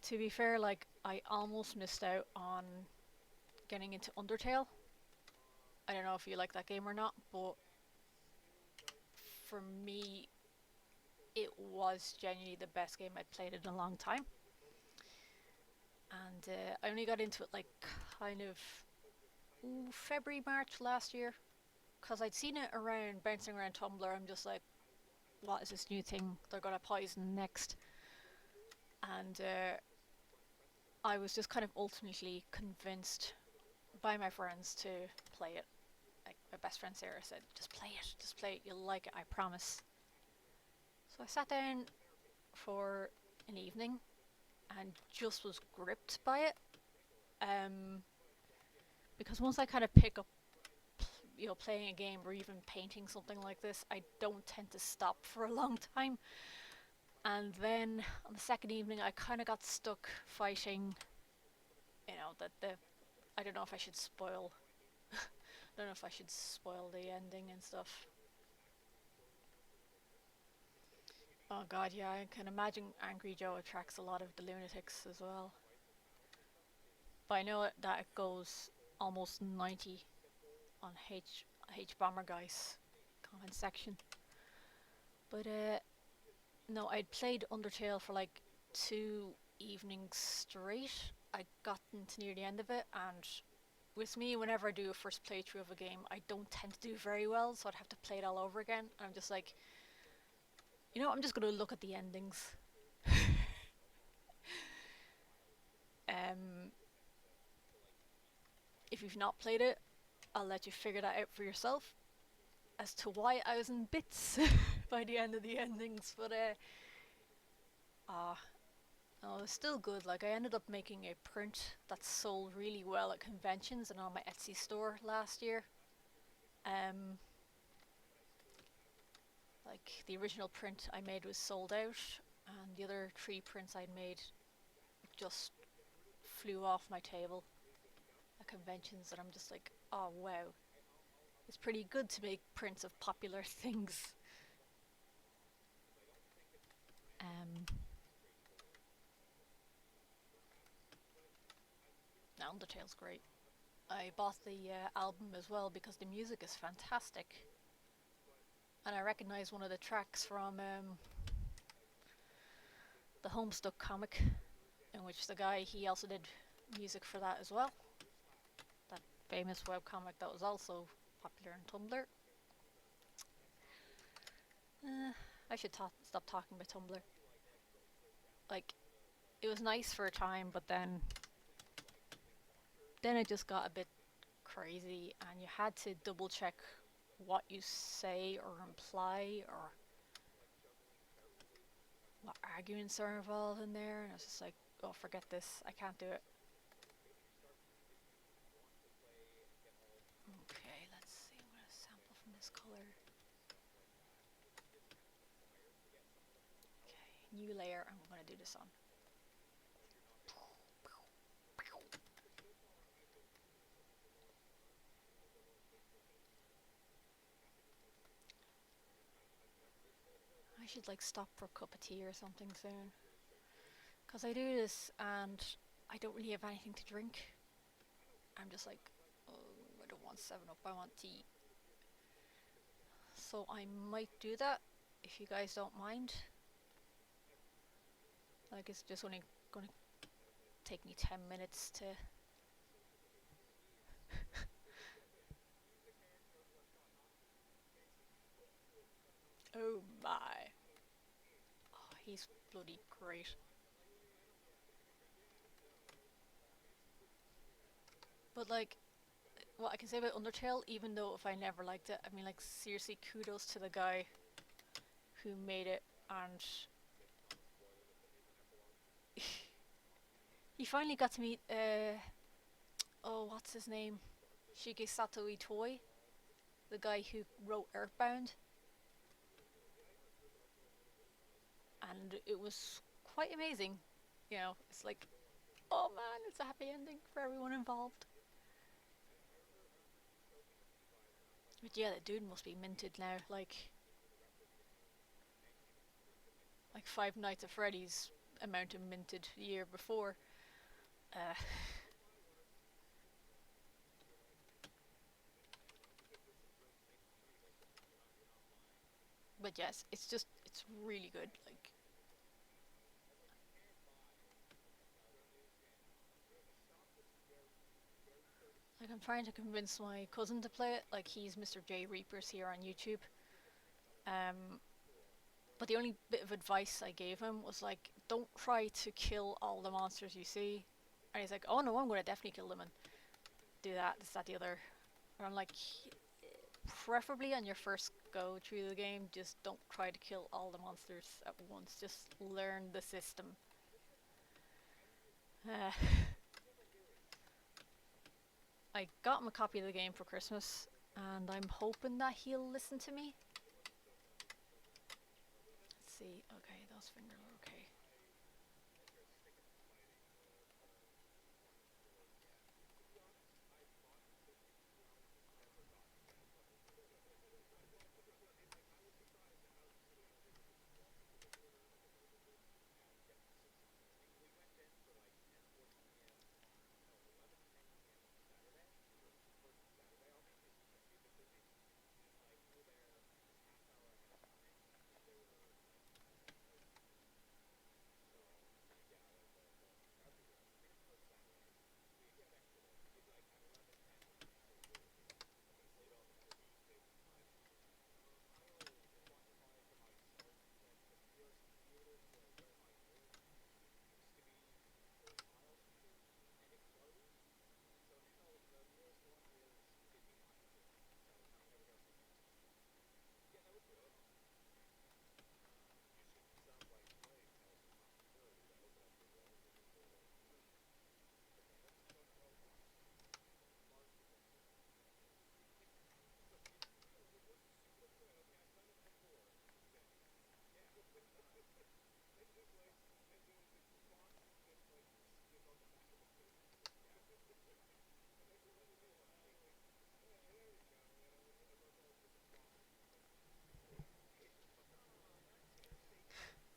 To be fair, like I almost missed out on getting into Undertale. I don't know if you like that game or not, but for me, it was genuinely the best game I'd played in a long time. and I only got into it like kind of February, March last year, because I'd seen it around bouncing around Tumblr. I'm just like, what is this new thing they're gonna poison next? And I was just kind of ultimately convinced by my friends to play it. Like my best friend Sarah said, just play it, you'll like it, I promise. So I sat down for an evening and just was gripped by it. Um, because once I kind of pick up, playing a game or even painting something like this, I don't tend to stop for a long time. And then on the second evening, I kind of got stuck fighting. The I don't know if I should spoil. I don't know if I should spoil the ending and stuff. Oh god, yeah, I can imagine Angry Joe attracts a lot of the lunatics as well. But I know that it goes almost 90 on H Bomber Guys comment section. But no, I'd played Undertale for like 2 evenings straight. I gotten to near the end of it, and with me, whenever I do a first playthrough of a game, I don't tend to do very well, so I'd have to play it all over again. And I'm just like, I'm just gonna look at the endings. um, if you've not played it, I'll let you figure that out for yourself as to why I was in bits by the end of the endings. But ah, no, it's still good. Like I ended up making a print that sold really well at conventions and on my Etsy store last year. Um, like the original print I made was sold out, and the other 3 prints I'd made just flew off my table at conventions, and I'm just like, oh wow, it's pretty good to make prints of popular things. Um, now Undertale's great. I bought the album as well because the music is fantastic, and I recognise one of the tracks from the Homestuck comic, in which the guy he also did music for that as well. That famous webcomic that was also popular on Tumblr. I should stop talking about Tumblr. Like, it was nice for a time, but then it just got a bit crazy, and you had to double check what you say or imply, or what arguments are involved in there, and I was just like, oh, forget this, I can't do it. Okay, let's see, I'm gonna sample from this color. Okay, new layer, I'm gonna do this on. I should like stop for a cup of tea or something soon. Because I do this and I don't really have anything to drink. I'm just like, oh, I don't want 7 Up, I want tea. So I might do that if you guys don't mind. Like it's just only gonna take me 10 minutes to... Oh my. Oh, he's bloody great. But like, what I can say about Undertale, even though if I never liked it, I mean like seriously kudos to the guy who made it, and he finally got to meet oh, what's his name? Shigesato Itoi, the guy who wrote Earthbound. And it was quite amazing. It's like, oh man, it's a happy ending for everyone involved. But yeah, the dude must be minted now, like Five Nights at Freddy's amount of minted the year before. Uh, but yes, it's really good. Like, I'm trying to convince my cousin to play it. Like he's Mr. J Reapers here on YouTube. Um, but the only bit of advice I gave him was like, don't try to kill all the monsters you see. And he's like, oh no, I'm gonna definitely kill them and do that, this, that, the other. And I'm like, preferably on your first go through the game, just don't try to kill all the monsters at once. Just learn the system. Uh, I got him a copy of the game for Christmas, and I'm hoping that he'll listen to me. Let's see. Okay, those fingers are okay.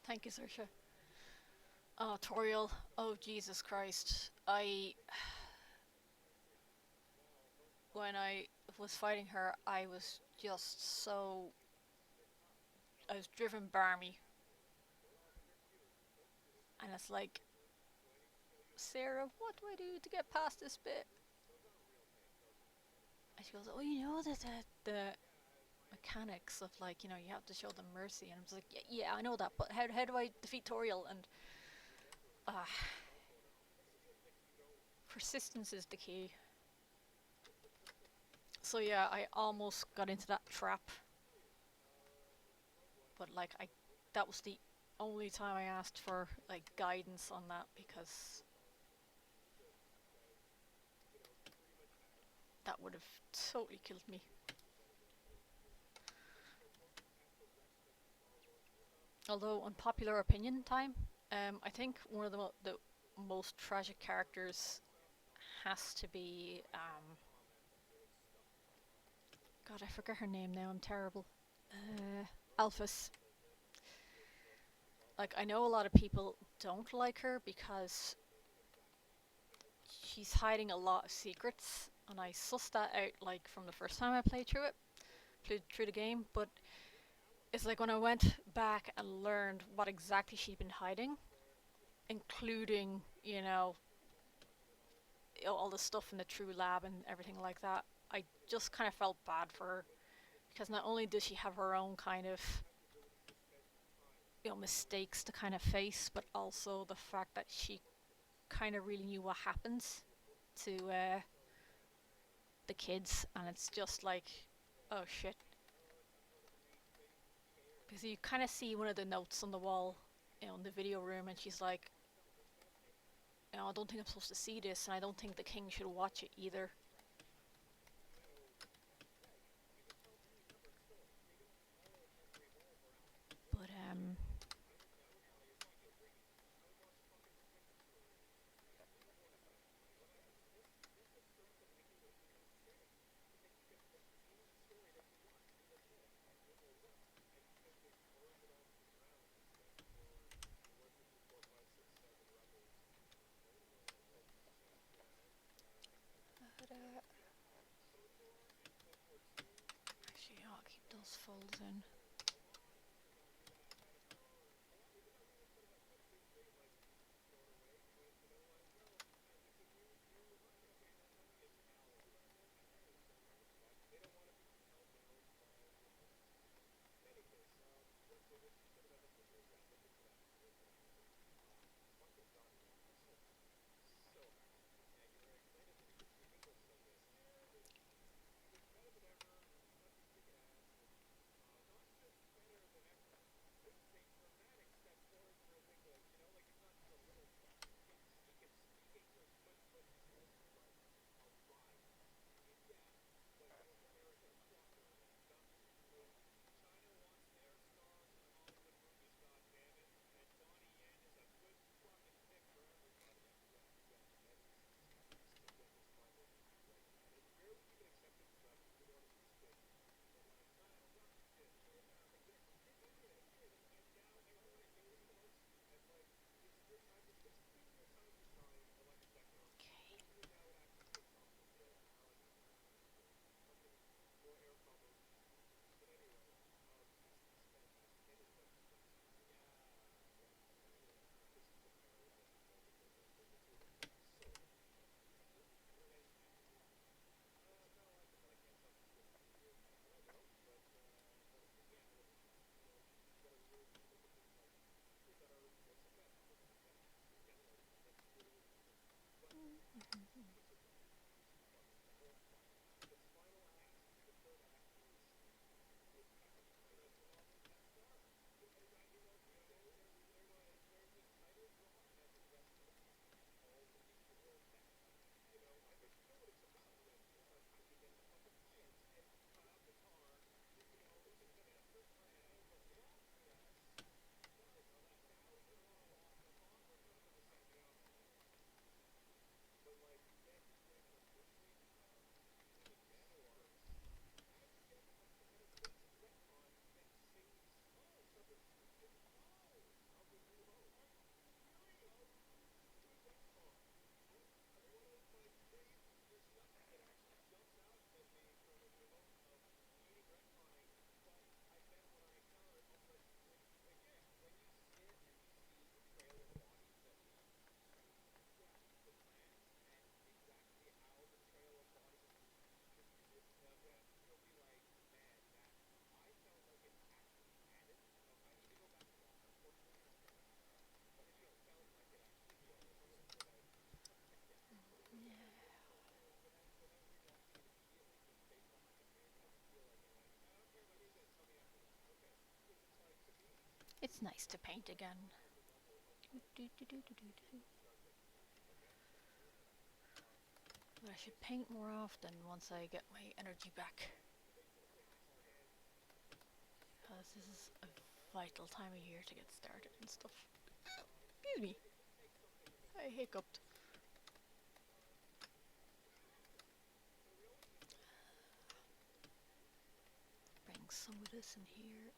Thank you, Saoirse. Oh, Toriel. Oh, Jesus Christ. When I was fighting her, I was just so. I was driven barmy. And it's like, Sarah, what do I do to get past this bit? And she goes, oh, you know that the mechanics of like, you have to show them mercy. And I was like, yeah, I know that, but how do I defeat Toriel? And uh, persistence is the key. So yeah, I almost got into that trap, but like that was the only time I asked for like guidance on that because that would have totally killed me. Although unpopular opinion time, I think one of the most tragic characters has to be God, I forget her name now. I'm terrible. Alphys. Like I know a lot of people don't like her because she's hiding a lot of secrets, and I sussed that out like from the first time I played through the game. But it's like when I went back and learned what exactly she'd been hiding, including all the stuff in the True Lab and everything like that. I just kind of felt bad for her because not only does she have her own kind of mistakes to kind of face, but also the fact that she kind of really knew what happens to the kids, and it's just like, oh shit. Because you kind of see one of the notes on the wall, in the video room, and she's like, I don't think I'm supposed to see this, and I don't think the king should watch it either. But actually, I'll keep those folds in. It's nice to paint again. But I should paint more often once I get my energy back. Because this is a vital time of year to get started and stuff. Excuse me, I hiccuped. Bring some of this in here.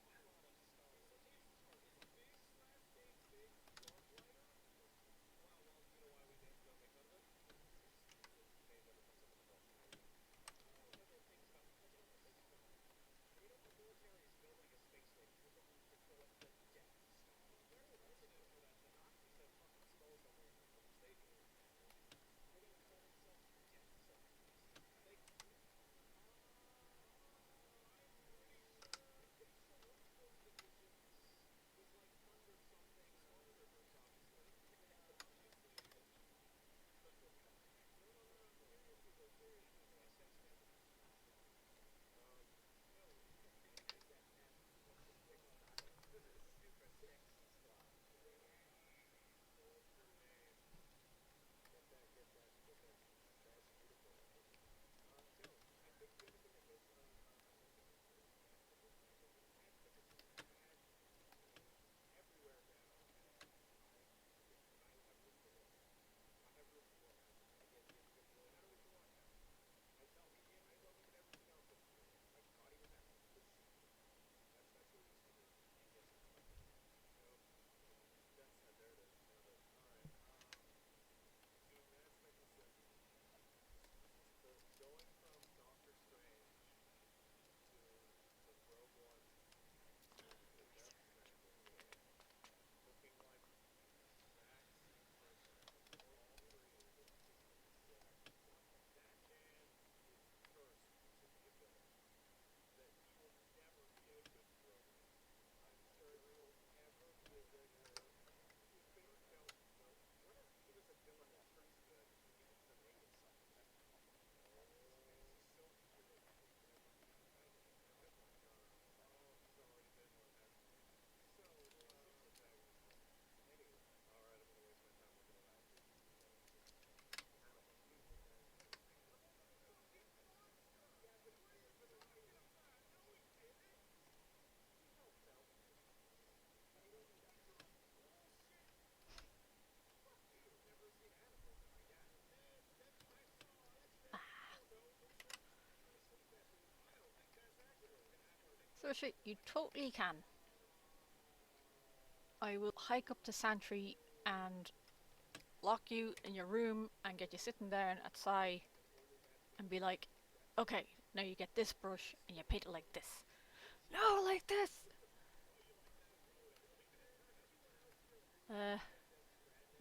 So shit, you totally can. I will hike up to Santry and lock you in your room and get you sitting down at Sai and be like, okay, now you get this brush and you paint it like this. No, like this! Uh,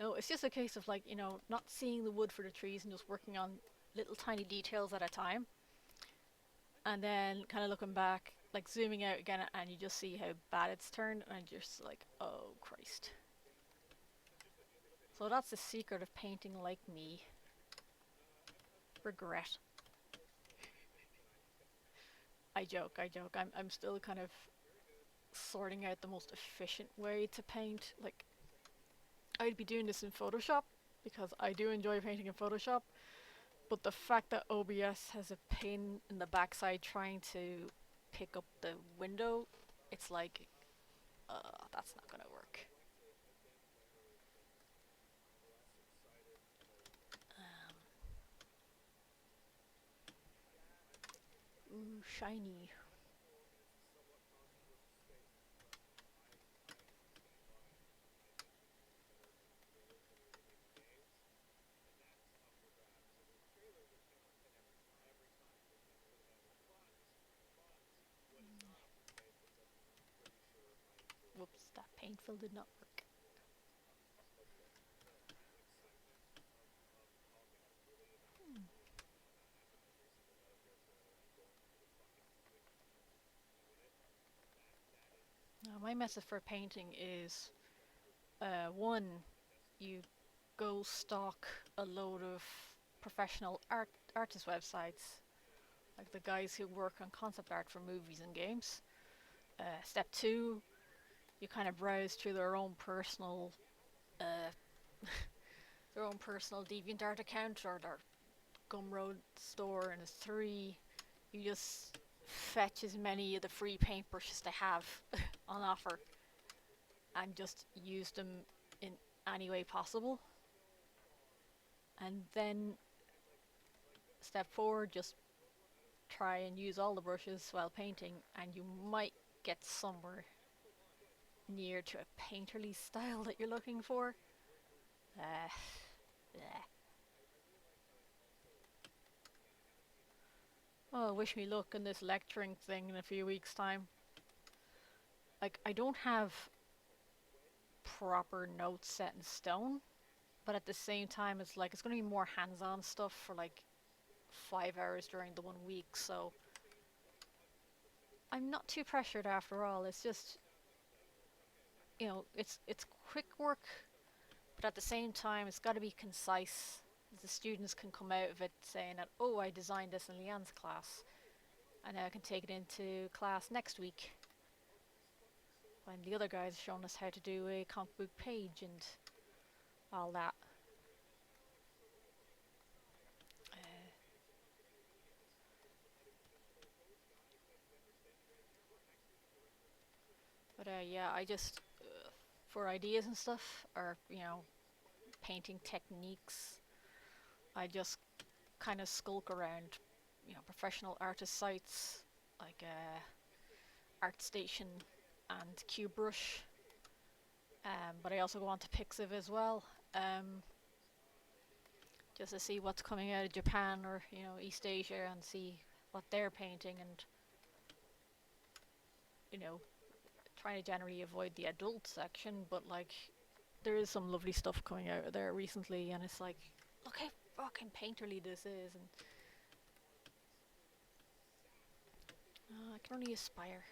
no, it's just a case of like, not seeing the wood for the trees and just working on little tiny details at a time. And then kind of looking back, like zooming out again, and you just see how bad it's turned, and you're just like, oh Christ. So that's the secret of painting like me. Regret. I joke, I joke. I'm still kind of sorting out the most efficient way to paint. Like, I'd be doing this in Photoshop because I do enjoy painting in Photoshop, but the fact that OBS has a pain in the backside trying to pick up the window, it's like, that's not gonna work. Ooh, shiny. Whoops, that paint fill did not work. Now, my method for painting is one, you go stalk a load of professional artist websites, like the guys who work on concept art for movies and games. Step two, you kind of browse through uh, their own personal DeviantArt account or their Gumroad store, and it's 3. You just fetch as many of the free paintbrushes they have on offer and just use them in any way possible. And then step forward, just try and use all the brushes while painting, and you might get somewhere near to a painterly style that you're looking for. Uh, yeah. Oh, wish me luck in this lecturing thing in a few weeks' time. Like, I don't have proper notes set in stone, but at the same time, it's like it's going to be more hands-on stuff for like 5 hours during the 1 week. So I'm not too pressured after all. It's just, it's quick work, but at the same time, it's got to be concise. The students can come out of it saying that, oh, I designed this in Leanne's class, and I can take it into class next week when the other guys shown us how to do a comic book page and all that. Uh, but yeah, I just for ideas and stuff, or painting techniques, I just kind of skulk around, professional artist sites like ArtStation and QBrush. But I also go on to Pixiv as well, just to see what's coming out of Japan or East Asia and see what they're painting, and you know trying to generally avoid the adult section. But like, there is some lovely stuff coming out of there recently, and it's like, look how fucking painterly this is, and I can only aspire.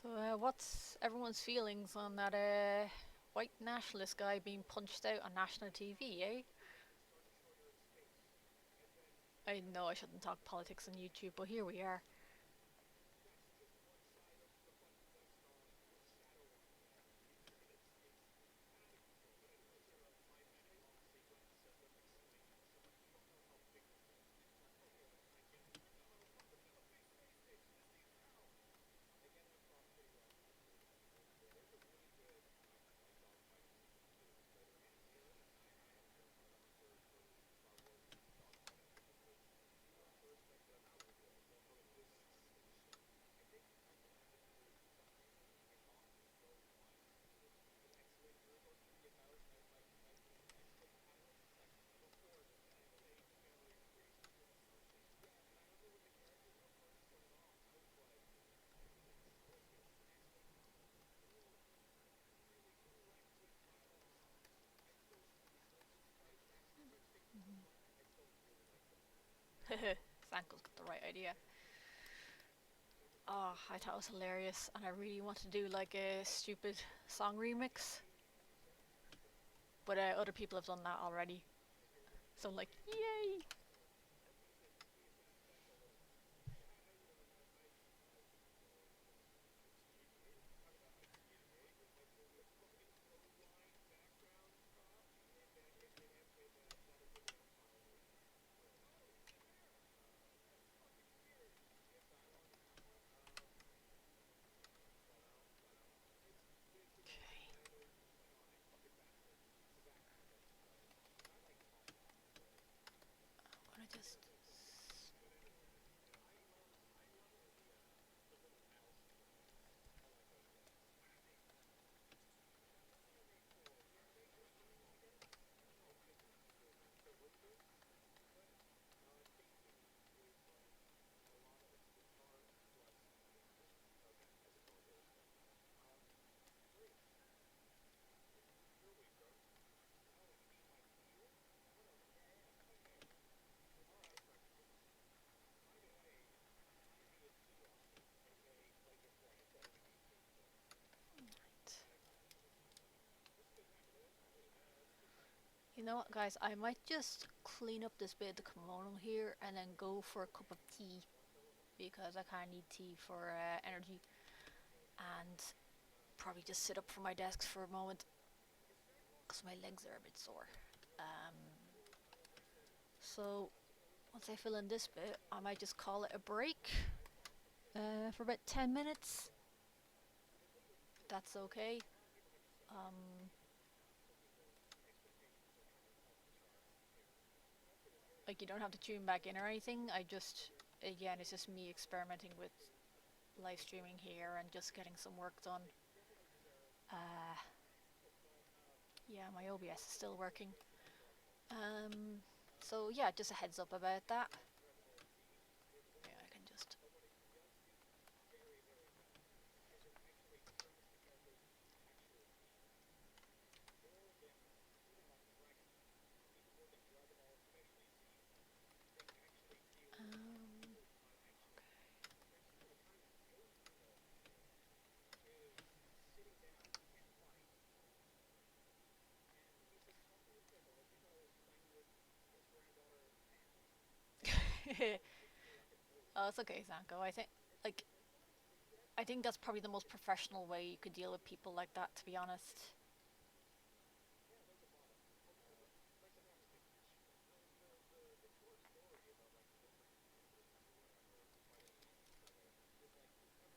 So, what's everyone's feelings on that white nationalist guy being punched out on national TV, eh? I know I shouldn't talk politics on YouTube, but here we are. Sanko's got the right idea. Oh, I thought it was hilarious, and I really want to do like a stupid song remix, but other people have done that already. So I'm like, yay! You know what, guys? I might just clean up this bit of the kimono here and then go for a cup of tea because I kind of need tea for energy, and probably just sit up from my desk for a moment because my legs are a bit sore. Um, so once I fill in this bit, I might just call it a break for about 10 minutes. That's okay. Um, like, you don't have to tune back in or anything. I just, again, it's just me experimenting with live streaming here and just getting some work done. Uh, yeah, my OBS is still working. So yeah, just a heads up about that. Yeah, I can just. Um, oh, it's okay, Zanko. Like, I think that's probably the most professional way you could deal with people like that. To be honest,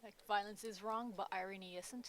like, violence is wrong, but irony isn't.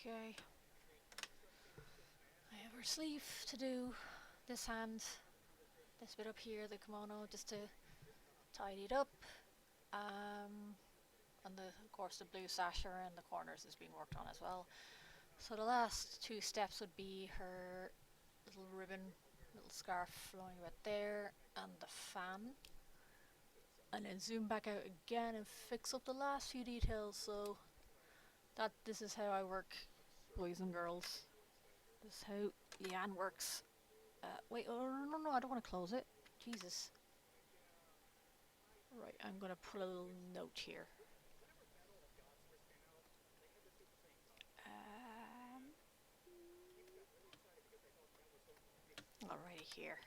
Okay, I have our sleeve to do. This hand, this bit up here, the kimono, just to tidy it up. Um, and of course the blue sash around the corners is being worked on as well. So the last two steps would be her little ribbon, little scarf flowing about there, and the fan. And then zoom back out again and fix up the last few details. So this is how I work, boys and girls. This is how Leanne works. Wait, oh no, I don't want to close it. Jesus. Right, I'm gonna put a little note here. Um, Alrighty here.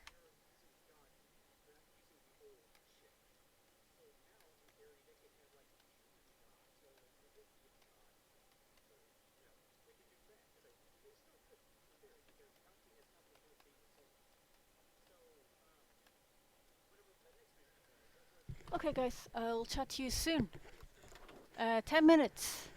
Okay, guys, I'll chat to you soon. 10 minutes.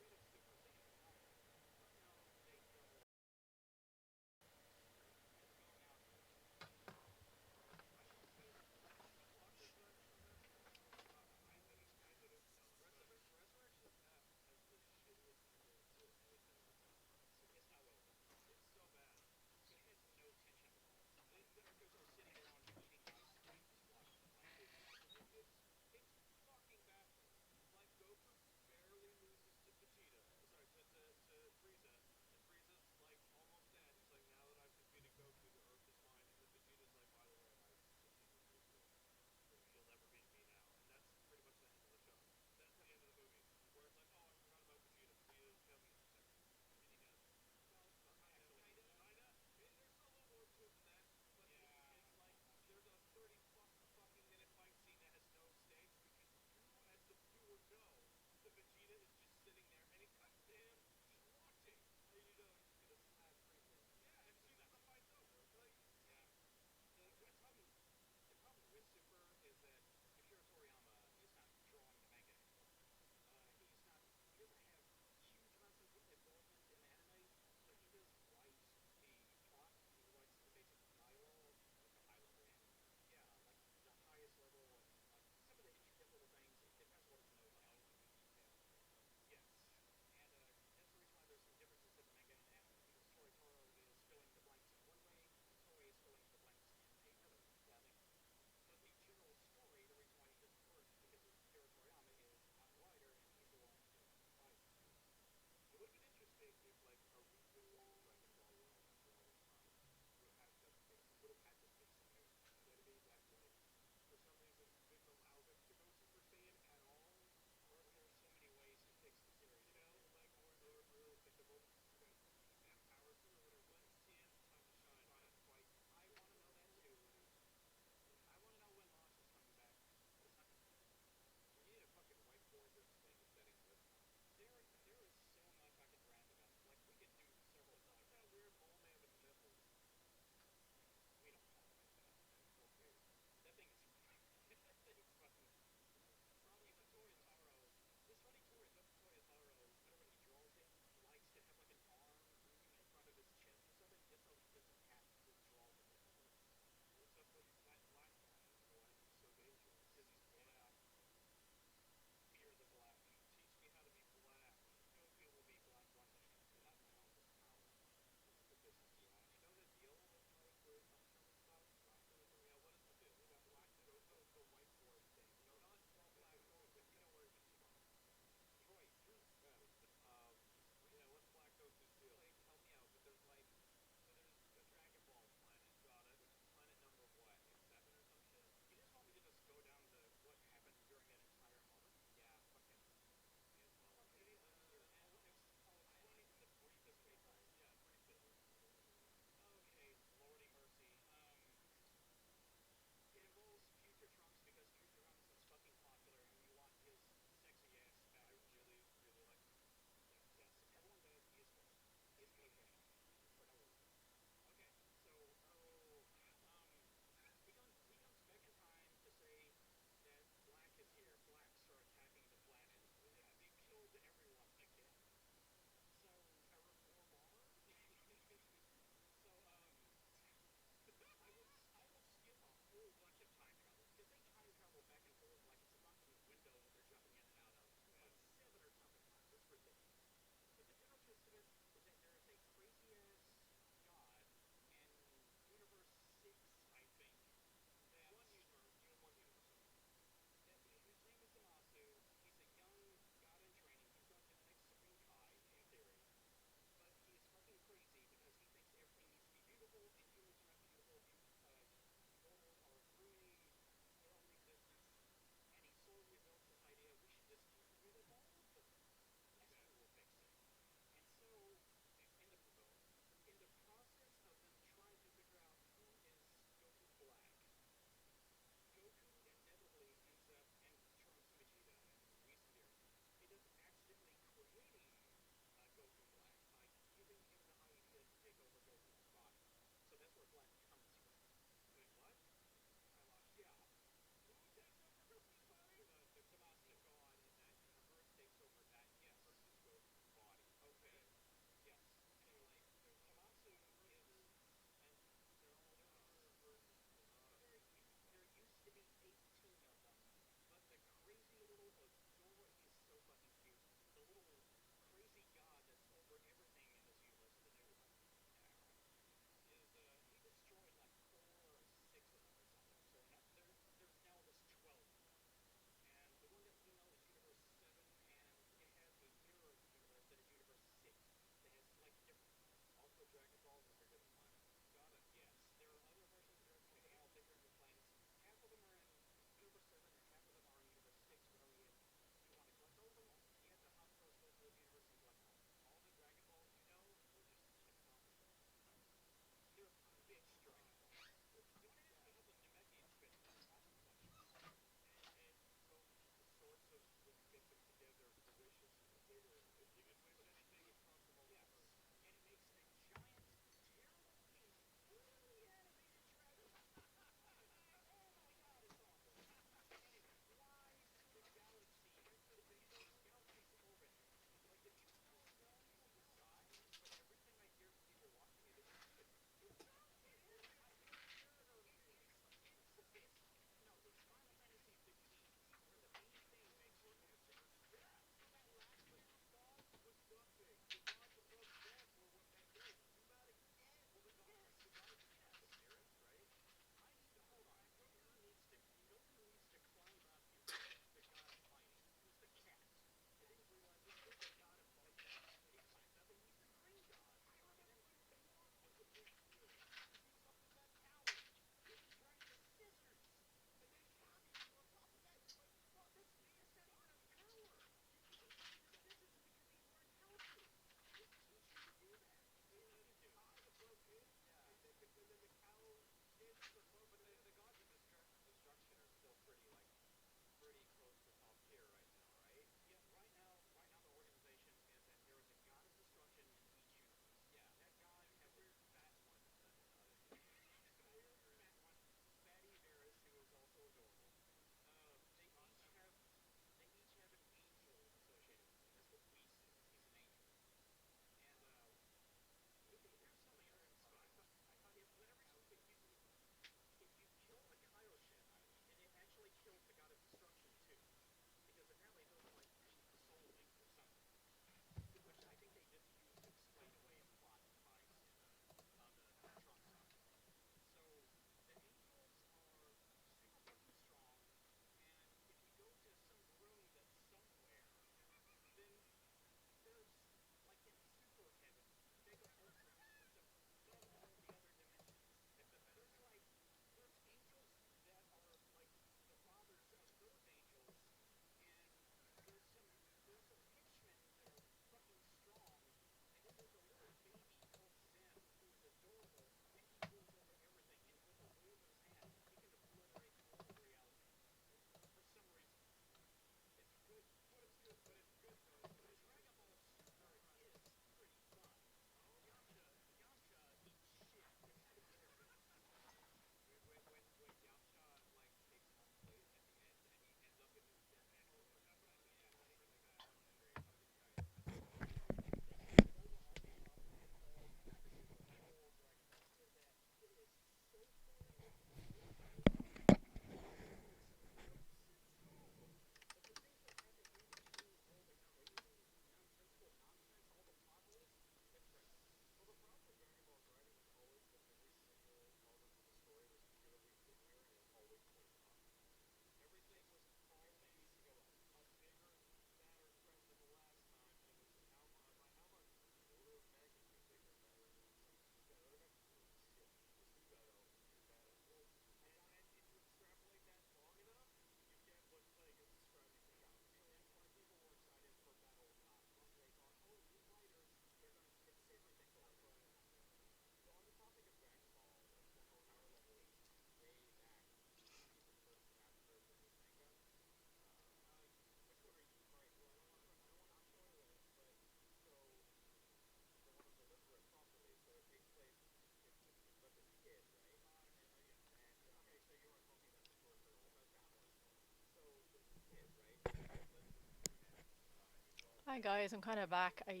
Hi guys, I'm kind of back. I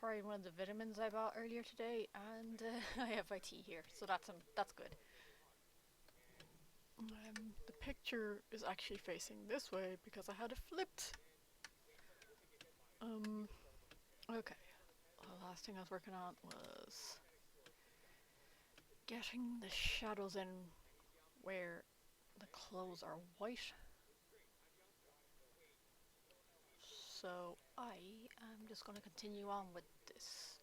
tried one of the vitamins I bought earlier today, and I have my tea here, so that's good. The picture is actually facing this way because I had it flipped. Um, okay. The last thing I was working on was getting the shadows in where the clothes are white. So I am just going to continue on with this.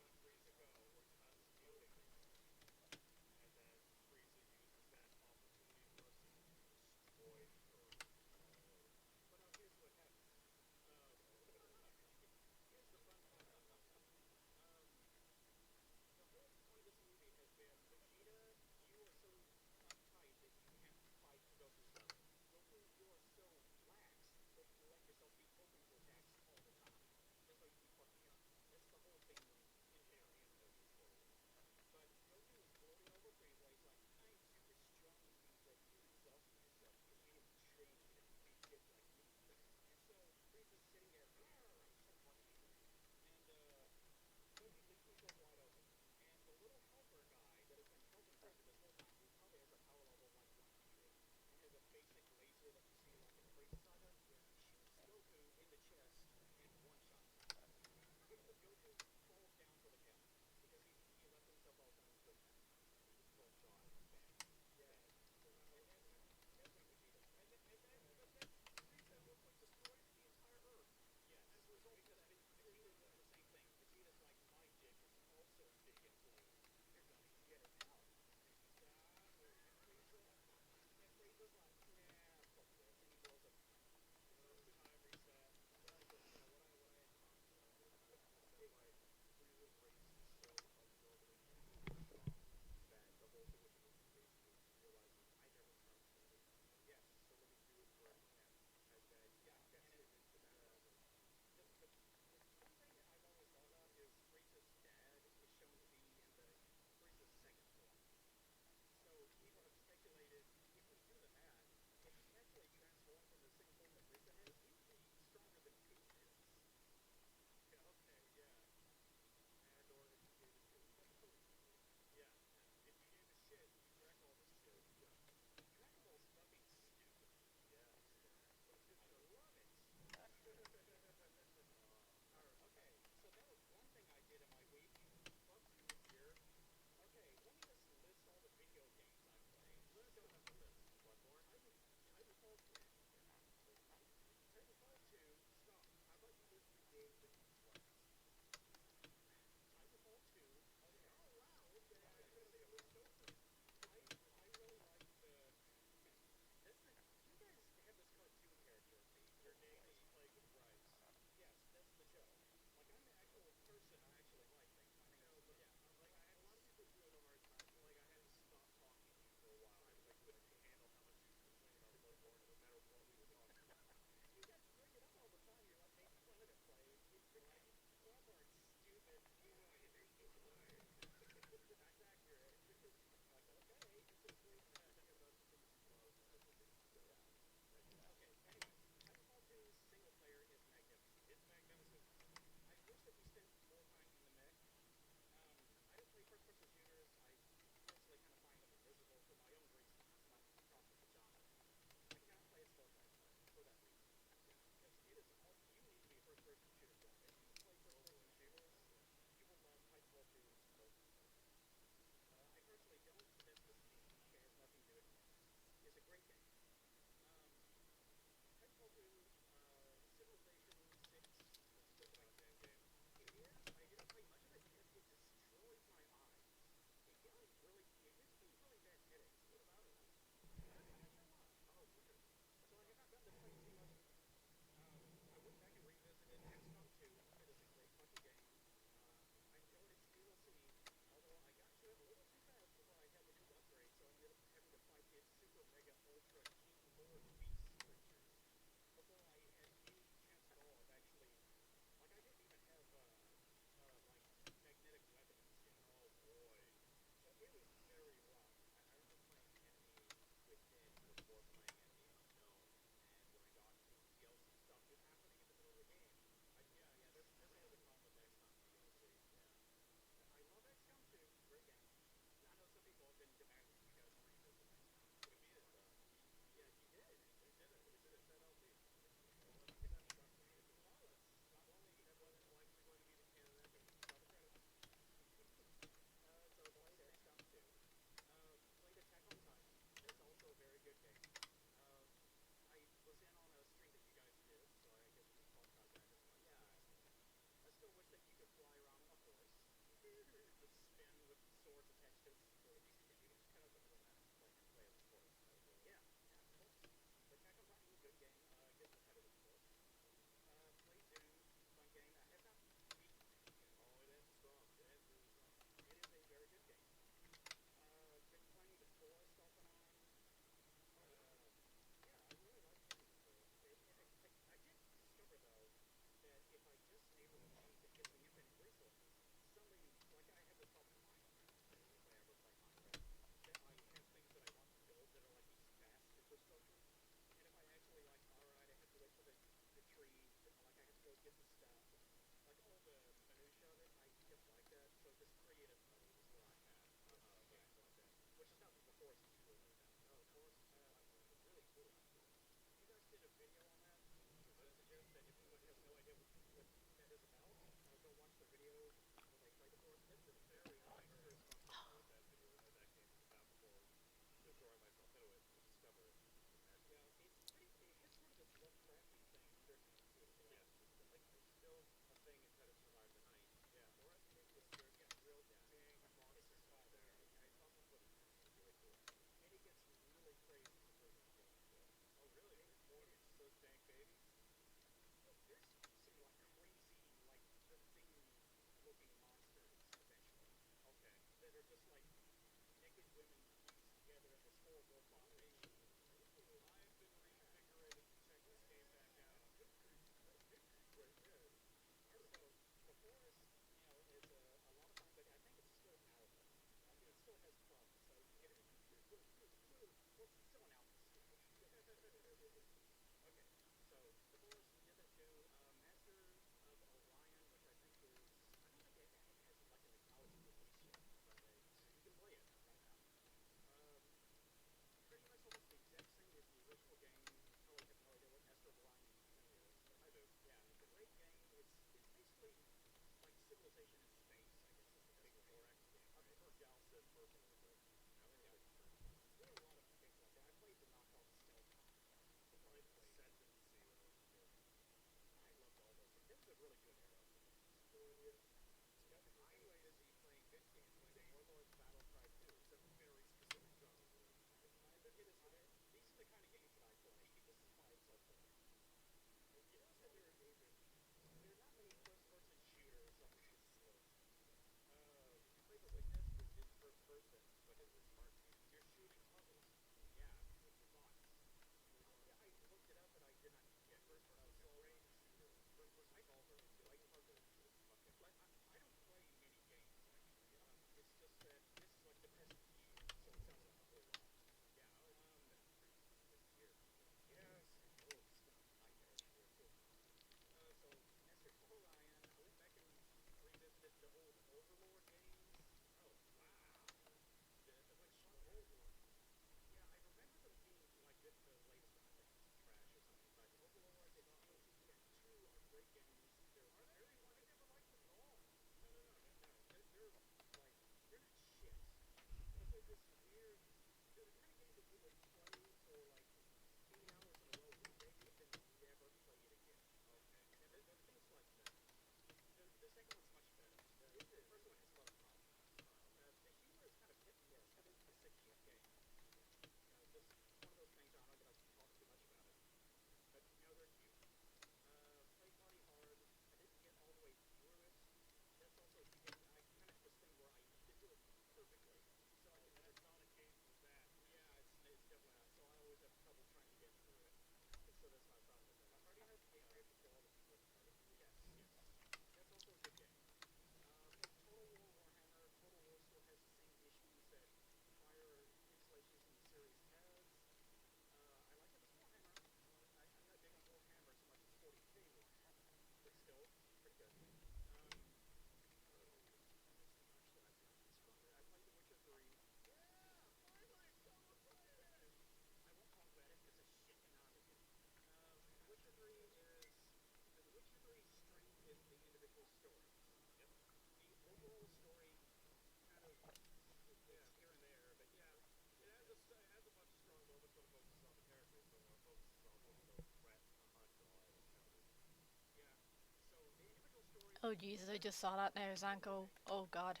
Oh Jesus, I just saw that now, Zanko. Oh God.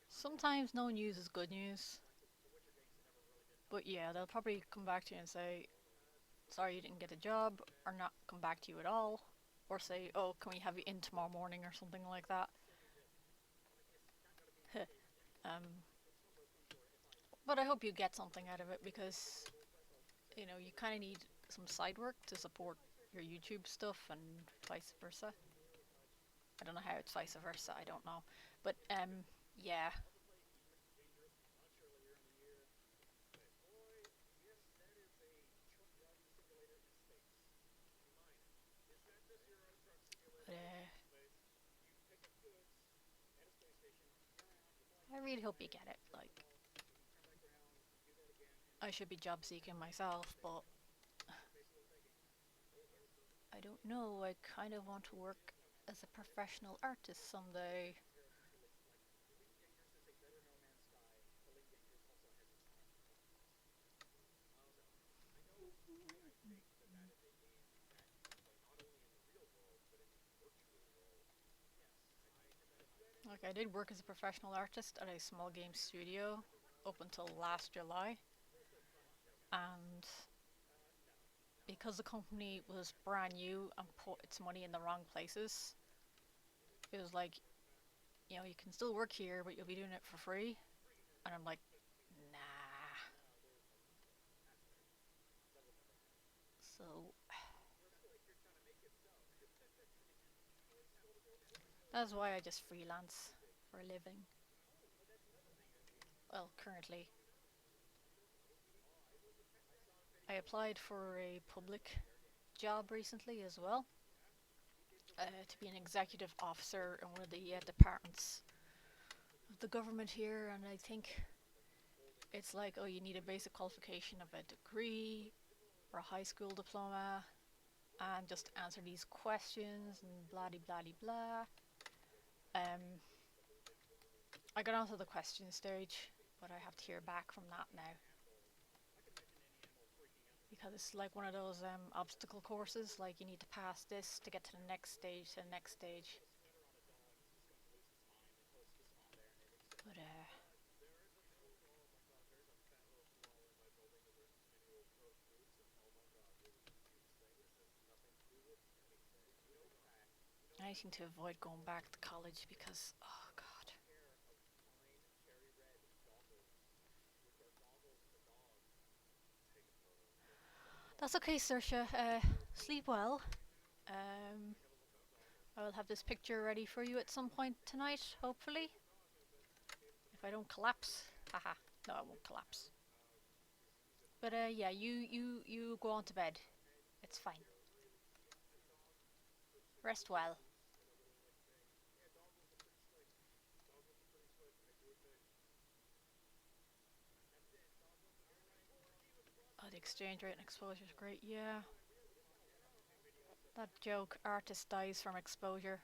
Sometimes no news is good news, but yeah, they'll probably come back to you and say, "Sorry, you didn't get a job," or not come back to you at all, or say, "Oh, can we have you in tomorrow morning?" or something like that. um, but I hope you get something out of it because you kind of need some side work to support your YouTube stuff and vice versa. I don't know how it's vice versa. I don't know, but yeah. But, I really hope you get it. Like, I should be job seeking myself, but I don't know. I kind of want to work as a professional artist someday. Like, I did work as a professional artist at a small game studio up until last July, and because the company was brand new and put its money in the wrong places, it was like, you can still work here, but you'll be doing it for free. And I'm like, nah. So that's why I just freelance for a living. Well, currently, I applied for a public job recently as well, to be an executive officer in one of the departments of the government here, and I think it's like, oh, you need a basic qualification of a degree or a high school diploma, and just answer these questions and blah de blah de blah. Um, I got onto the question stage, but I have to hear back from that now because it's like one of those obstacle courses. Like you need to pass this to get to the next stage, to the next stage. But I seem to avoid going back to college because, oh god. That's okay, Saoirse. Sleep well. Um, I will have this picture ready for you at some point tonight, hopefully. If I don't collapse. Haha. No, I won't collapse. But yeah, you go on to bed. It's fine. Rest well. Oh, the exchange rate and exposure is great. Yeah, that joke. Artist dies from exposure.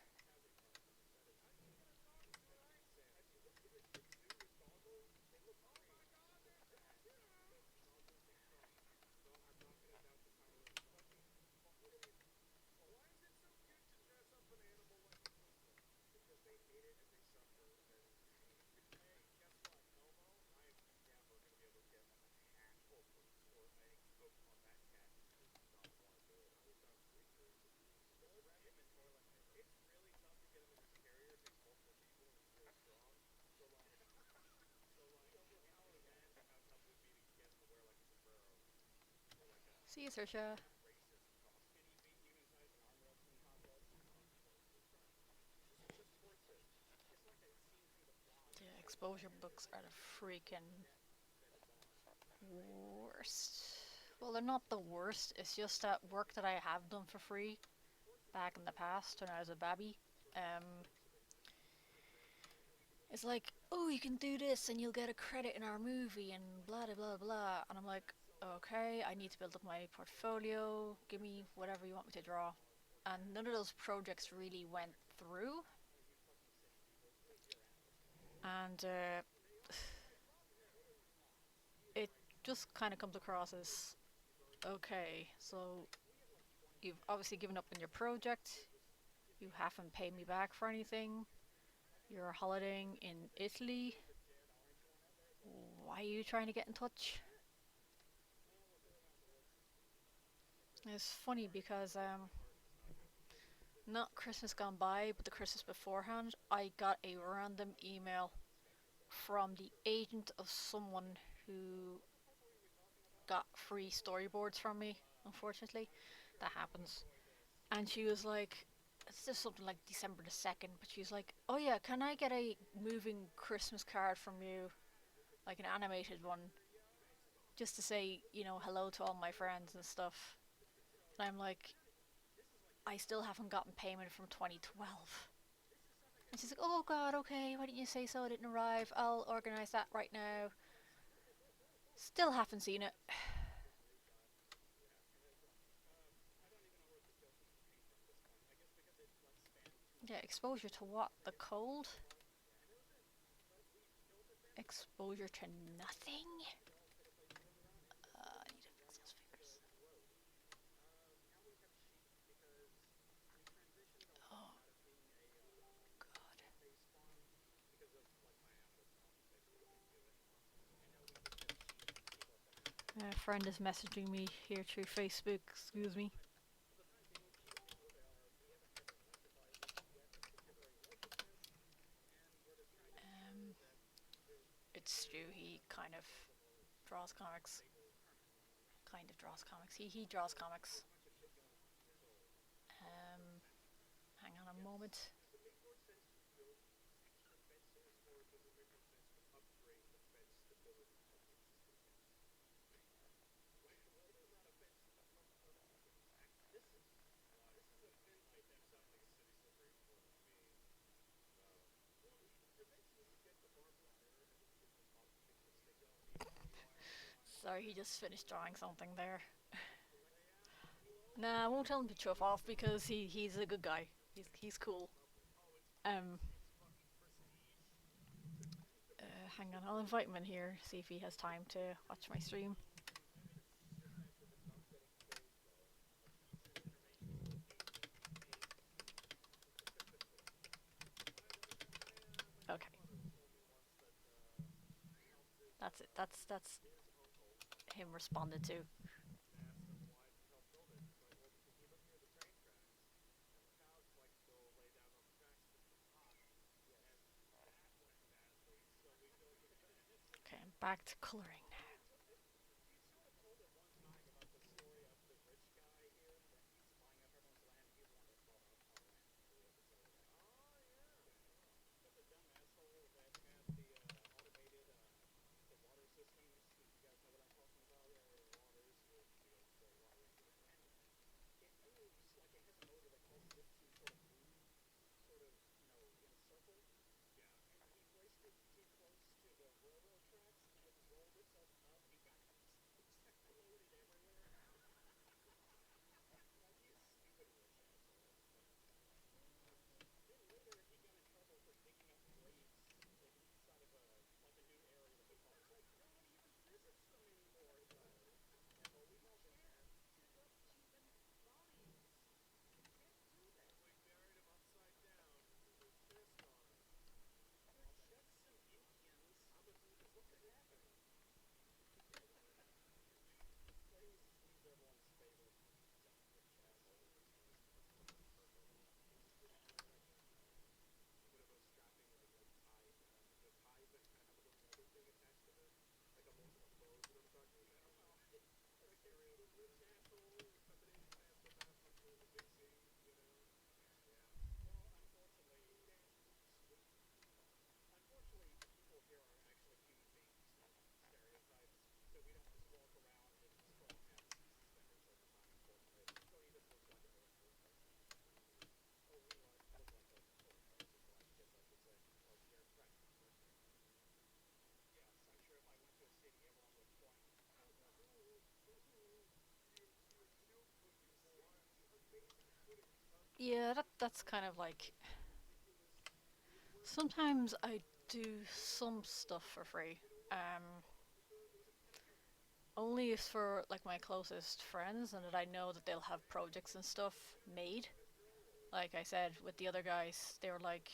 See you, Saoirse. The exposure books are the freaking worst. Well, they're not the worst. It's just that work that I have done for free back in the past when I was a babby. Um, it's like, oh, you can do this and you'll get a credit in our movie and blah blah blah blah. And I'm like, okay, I need to build up my portfolio. Give me whatever you want me to draw. And none of those projects really went through. And it just kind of comes across as, okay, so You've obviously given up on your project. You haven't paid me back for anything. You're holidaying in Italy. Why are you trying to get in touch? It's funny because not Christmas gone by, but the Christmas beforehand, I got a random email from the agent of someone who got free storyboards from me. Unfortunately, that happens. And she was like, it's just something like December the 2nd, but she's like, oh yeah, can I get a moving Christmas card from you, like an animated one, just to say, hello to all my friends and stuff. And I'm like, I still haven't gotten payment from 2012. And she's like, oh god, okay, why didn't you say so? It didn't arrive. I'll organise that right now. Still haven't seen it. Yeah, exposure to what? The cold? Exposure to nothing? I need to fix those fingers. Oh, God. A friend is messaging me here through Facebook, excuse me. Um, it's Stu, he kind of draws comics. Kind of draws comics. He draws comics. Um, hang on a moment. Sorry, he just finished drawing something there. Nah, I won't tell him to chuff off because he's a good guy. He's cool. Um, hang on, I'll invite him in here. See if he has time to watch my stream. Okay, that's it. That's him responded to. Okay, I'm back to coloring now. Yeah, that's kind of like sometimes I do some stuff for free. Um, only if for like my closest friends and that I know that they'll have projects and stuff made. Like I said with the other guys, they were like,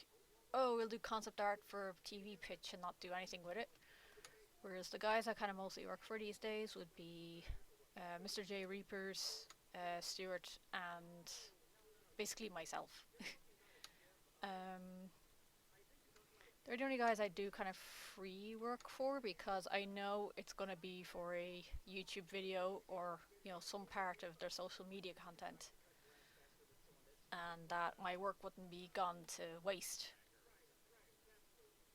"Oh, we'll do concept art for a TV pitch and not do anything with it." Whereas the guys I kind of mostly work for these days would be Mr. J Reapers, Stuart, and basically myself. Um, they're the only guys I do kind of free work for because I know it's gonna be for a YouTube video or some part of their social media content, and that my work wouldn't be gone to waste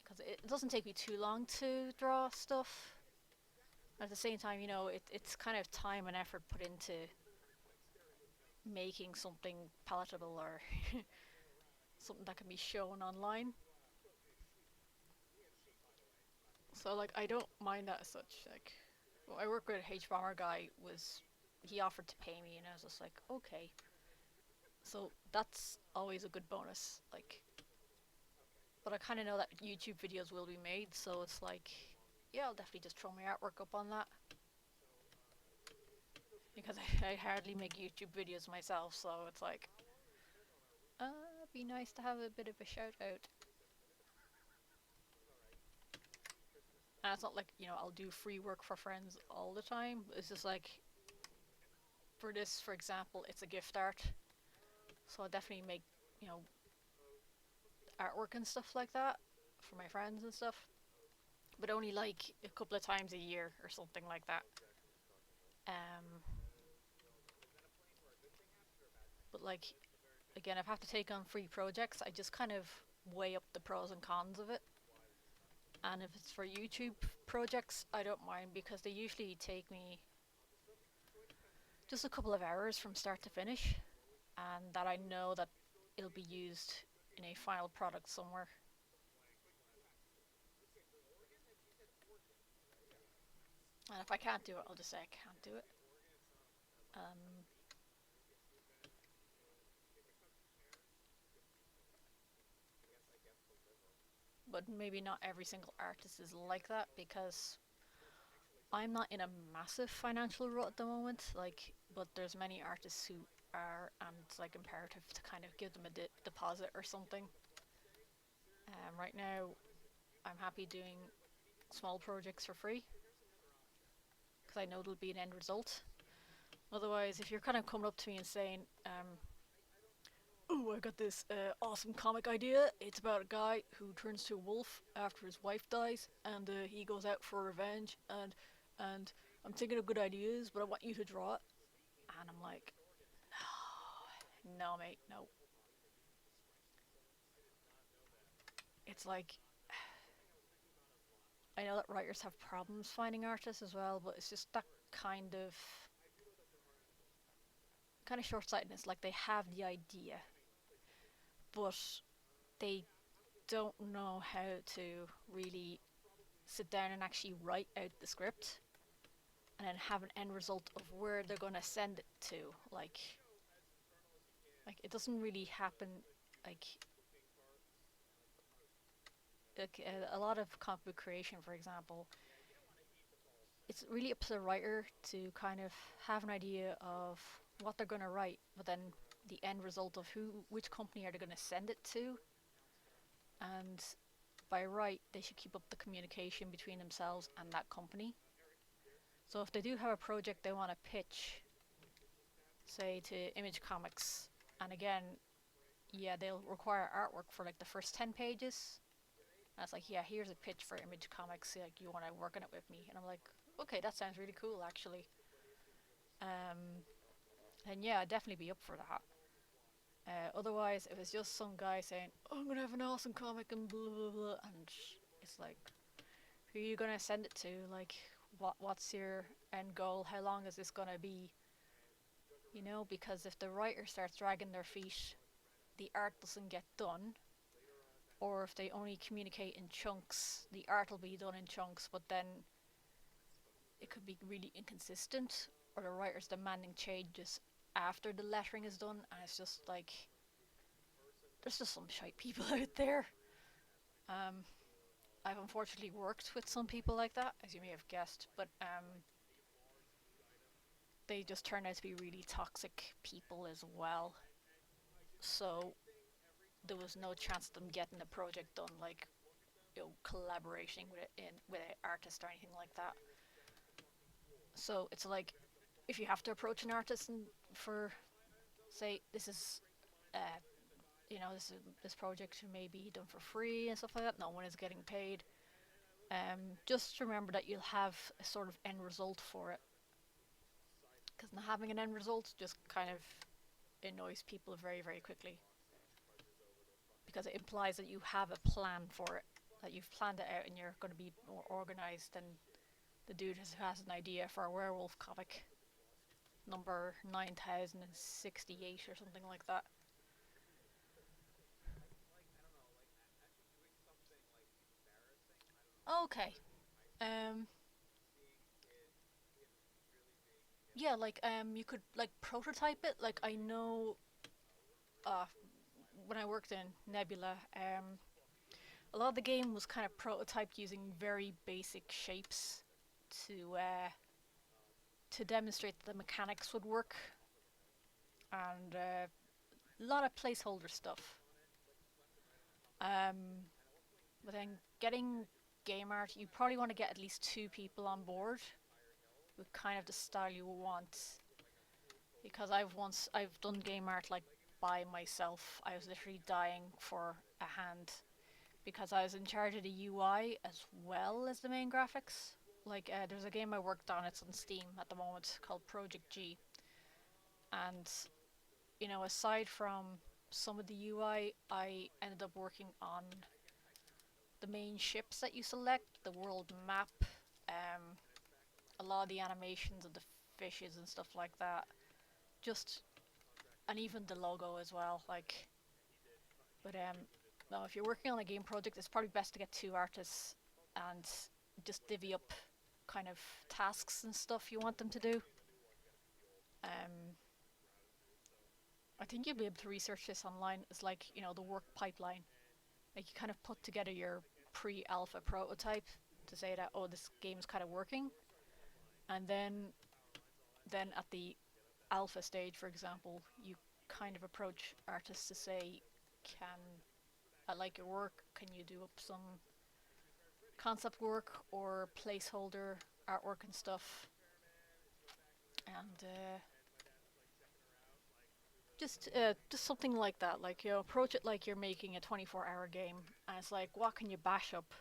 because it doesn't take me too long to draw stuff. At the same time, it's kind of time and effort put into making something palatable or something that can be shown online. So like I don't mind that as such. Like well, I work with a H bomber guy was he offered to pay me and I was just like, okay. So that's always a good bonus. Like but I kinda know that YouTube videos will be made, so it's like yeah, I'll definitely just throw my artwork up on that. Because I hardly make YouTube videos myself, so it's like it'd be nice to have a bit of a shout out. And it's not like, I'll do free work for friends all the time. It's just like, for this, for example, it's a gift art. So I'll definitely make, you know, artwork and stuff like that for my friends and stuff. But only like a couple of times a year or something like that. Um, but like, again, if I have to take on free projects, I just kind of weigh up the pros and cons of it. And if it's for YouTube projects, I don't mind because they usually take me just a couple of hours from start to finish, and that I know that it'll be used in a final product somewhere. And if I can't do it, I'll just say I can't do it. Um, but maybe not every single artist is like that because I'm not in a massive financial rut at the moment. Like, but there's many artists who are, and it's like imperative to kind of give them a deposit or something. Right now, I'm happy doing small projects for free because I know it'll be an end result. Otherwise, if you're kind of coming up to me and saying, "Oh, I got this awesome comic idea. It's about a guy who turns to a wolf after his wife dies, and he goes out for revenge. And I'm thinking of good ideas, but I want you to draw it." And I'm like, "No, mate, no." It's like I know that writers have problems finding artists as well, but it's just that kind of short-sightedness. Like they have the idea, but they don't know how to really sit down and actually write out the script and then have an end result of where they're going to send it to. Like it doesn't really happen. Like a lot of comic book creation, for example, it's really up to the writer to kind of have an idea of what they're going to write, but then the end result of which company are they going to send it to, and by right, they should keep up the communication between themselves and that company. So if they do have a project they want to pitch, say to Image Comics, and again, yeah, they'll require artwork for like the first 10 pages. And it's like, yeah, here's a pitch for Image Comics, like, you want to work on it with me? And I'm like, okay, that sounds really cool, actually. Um, and yeah, I'd definitely be up for that. Otherwise, if it's just some guy saying, "Oh, I'm gonna have an awesome comic," and blah blah blah, and it's like, who are you gonna send it to? Like, what's your end goal? How long is this gonna be? Because if the writer starts dragging their feet, the art doesn't get done. Or if they only communicate in chunks, the art will be done in chunks, but then it could be really inconsistent, or the writer's demanding changes after the lettering is done, and it's just like there's just some shite people out there. Um, I've unfortunately worked with some people like that, as you may have guessed, but they just turn out to be really toxic people as well. So there was no chance of them getting the project done, like collaborating with with an artist or anything like that. So it's like if you have to approach an artist and for say this is uh, this project may be done for free and stuff like that. No one is getting paid. Just remember that you'll have a sort of end result for it, because not having an end result just kind of annoys people very very quickly, because it implies that you have a plan for it, that you've planned it out and you're going to be more organized than the dude who has an idea for a werewolf comic number 9068 or something like that. Okay. Um, yeah, like you could like prototype it. Like I know, uh, when I worked in Nebula, a lot of the game was kind of prototyped using very basic shapes to uh, to demonstrate that the mechanics would work, and a lot of placeholder stuff. Um, but then getting game art, you probably want to get at least two people on board with kind of the style you want. Because I've done game art like by myself. I was literally dying for a hand because I was in charge of the UI as well as the main graphics. Like there's a game I worked on. It's on Steam at the moment called Project G, and aside from some of the UI, I ended up working on the main ships that you select, the world map, um, a lot of the animations of the fishes and stuff like that. Just and even the logo as well. Like, but no, if you're working on a game project, it's probably best to get two artists and just divvy up kind of tasks and stuff you want them to do. Um, I think you'll be able to research this online. It's like the work pipeline. Like you kind of put together your pre-alpha prototype to say that this game's kind of working, and then at the alpha stage, for example, you kind of approach artists to say, can I like your work? Can you do up some concept work or placeholder artwork and stuff? And just something like that. Like approach it like you're making a 24-hour game, and it's like, what can you bash up?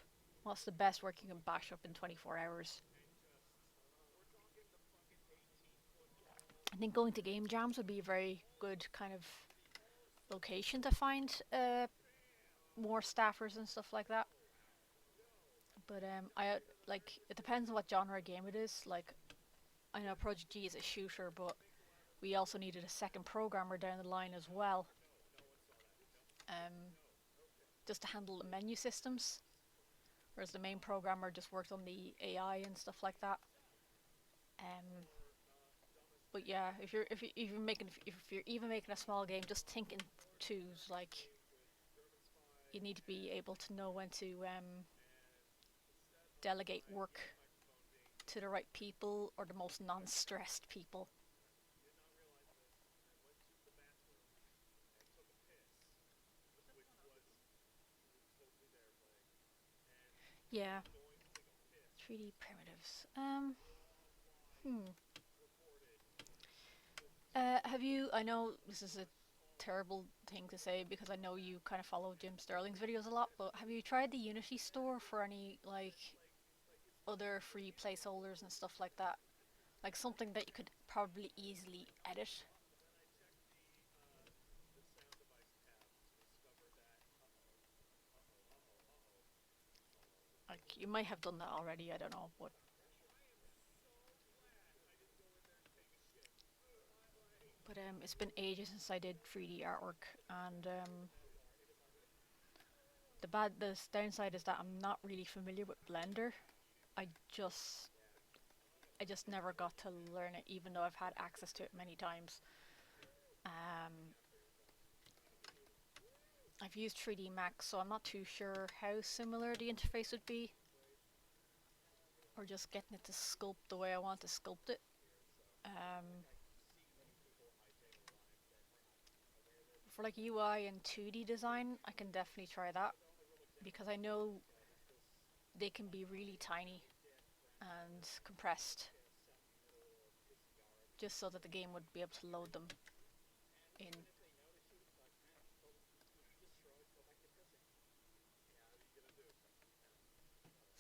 What's the best work you can bash up in 24 hours? I think going to game jams would be a very good kind of location to find more staffers and stuff like that. But I like it depends on what genre game it is. Like I know Project G is a shooter, but we also needed a second programmer down the line as well, um, just to handle the menu systems. Whereas the main programmer just worked on the AI and stuff like that. Um, but yeah, if you're even making a small game, just think in twos. Like you need to be able to know when to delegate work to the right people or the most non-stressed people. Yeah, 3D primitives. Hmm. Have you? I know this is a terrible thing to say because I know you kind of follow Jim Sterling's videos a lot, but have you tried the Unity store for any like other free placeholders and stuff like that? Like something that you could probably easily edit. Like you might have done that already. I don't know, but it's been ages since I did 3D artwork, and the downside is that I'm not really familiar with Blender. I just I just never got to learn it, even though I've had access to it many times. Um, I've used 3D Max, so I'm not too sure how similar the interface would be, or just getting it to sculpt the way I want to sculpt it. Um, for like UI and 2D design, I can definitely try that because I know they can be really tiny and compressed just so that the game would be able to load them in.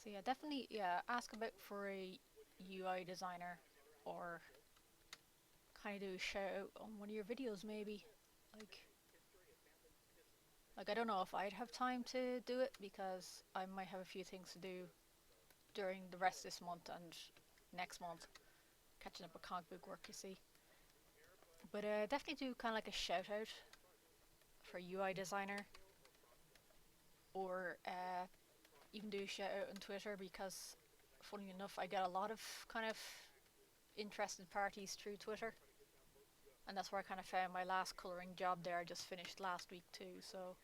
So yeah, definitely yeah, ask about for a UI designer or kind of do a shout out on one of your videos maybe. Like I don't know if I'd have time to do it because I might have a few things to do during the rest of this month and next month, catching up with comic book work, you see. But definitely do kind of like a shout out for UI designer, or even do a shout out on Twitter because, funny enough, I get a lot of kind of interested parties through Twitter, and that's where I kind of found my last colouring job there. I just finished last week too, so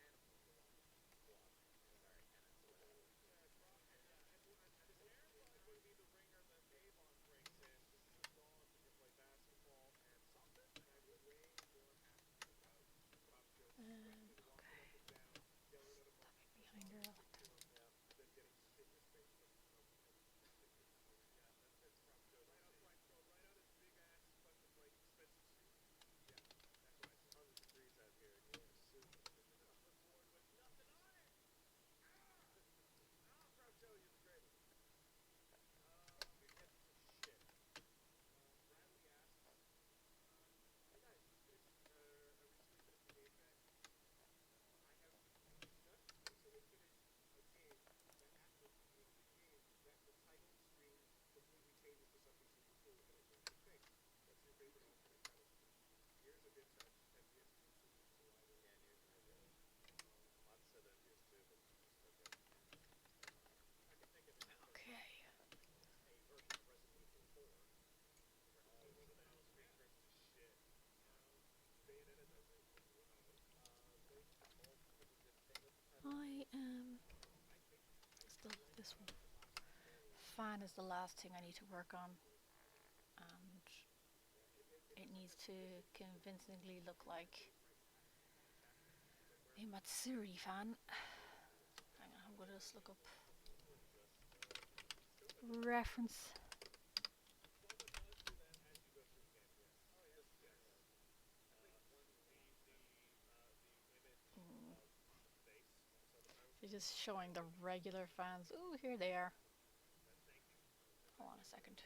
behind her. Okay. I am still this one. Fan is the last thing I need to work on, and it needs to convincingly look like a Matsuri fan. Hang on, I'm gonna just look up reference. Mm. It's just showing the regular fans. Ooh, here they are. Hold on a second.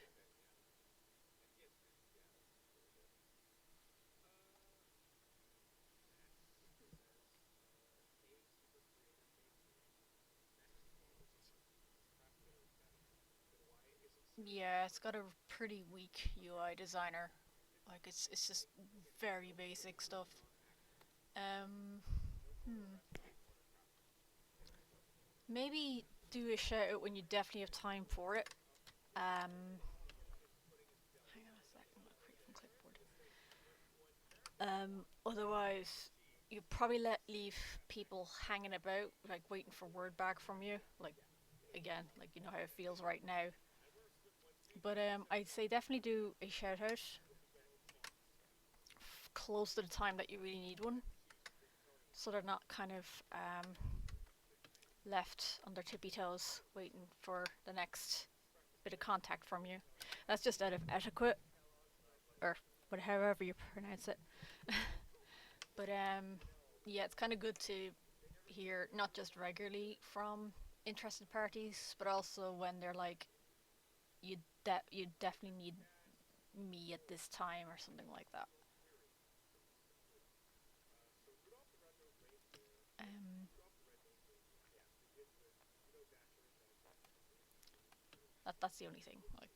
Yeah, it's got a pretty weak UI designer. Like it's just very basic stuff. Um, hmm. Maybe do a shout out when you definitely have time for it. Hang on a second. I'll create from clipboard. Otherwise, you probably leave people hanging about, like waiting for word back from you. Like again, like you know how it feels right now. But I'd say definitely do a shout out close to the time that you really need one, so they're not kind of left on their tippy toes waiting for the next bit of contact from you. That's just out of etiquette, or however you pronounce it. But yeah, it's kind of good to hear not just regularly from interested parties, but also when they're like, you definitely need me at this time or something like that. Um, that's the only thing. Like,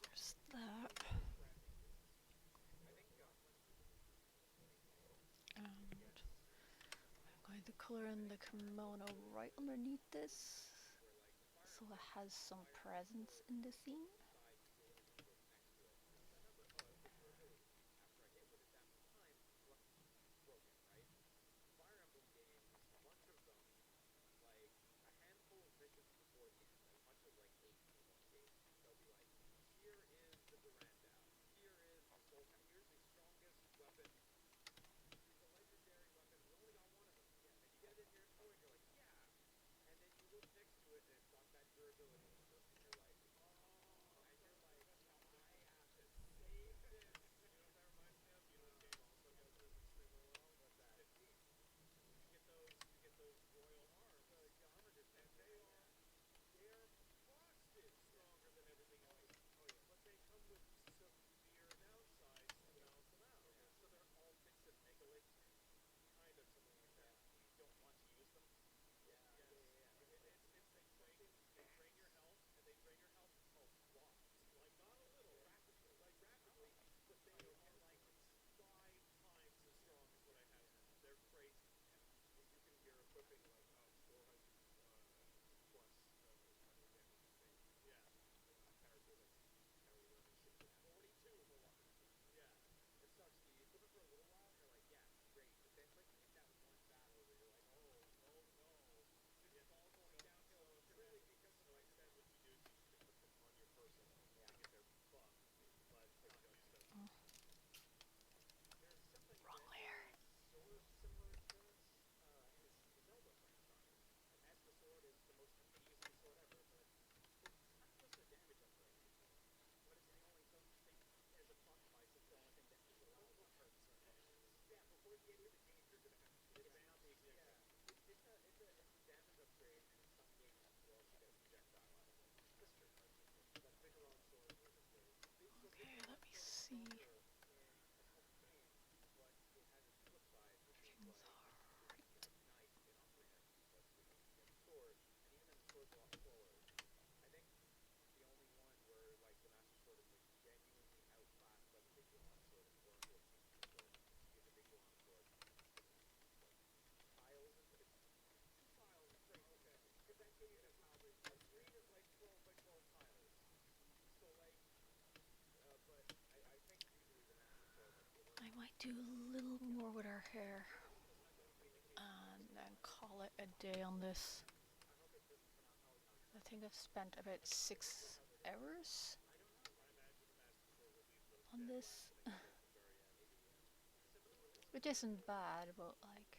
There's that. And I'm going to color in the kimono right underneath this so it has some presence in the scene. Oh, wrong layer. Okay, let me see. Everything's alright. I might do a little more with our hair and then call it a day on this. I think I've spent about 6 hours on this, which isn't bad, but like,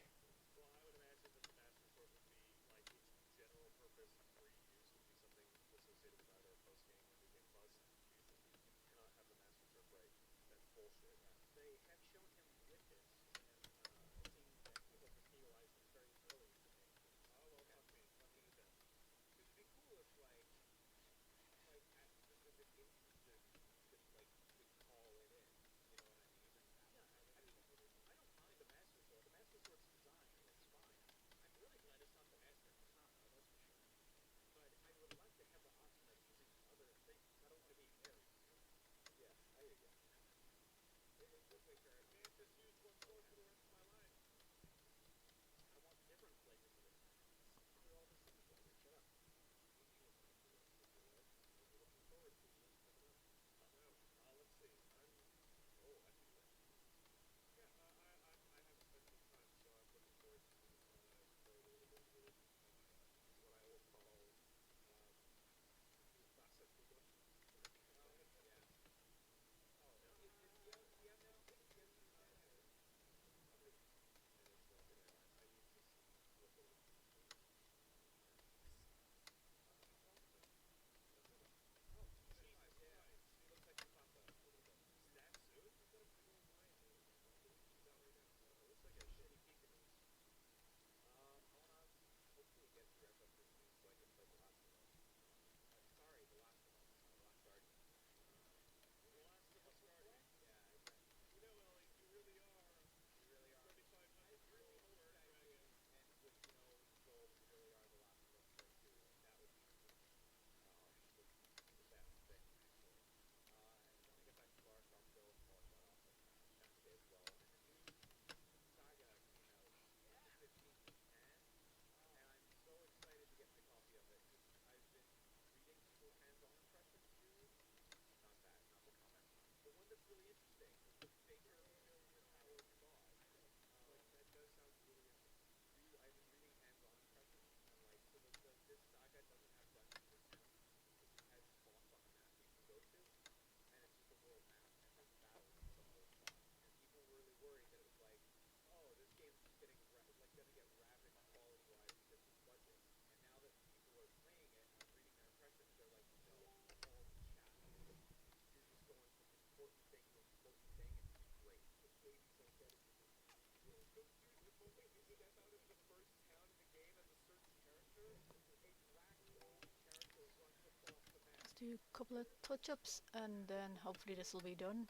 do a couple of touch-ups and then hopefully this will be done.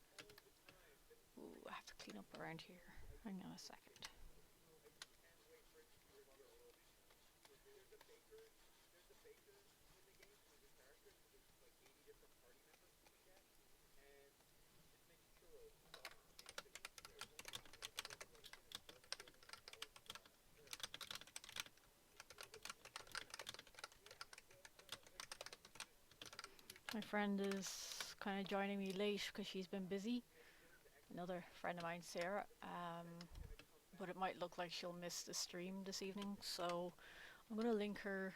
Ooh, I have to clean up around here. Hang on a second. My friend is kind of joining me late because she's been busy. Another friend of mine, Sarah. But it might look like she'll miss the stream this evening, so I'm gonna link her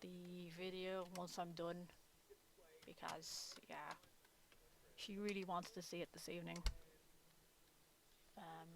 the video once I'm done because yeah, she really wants to see it this evening. Um,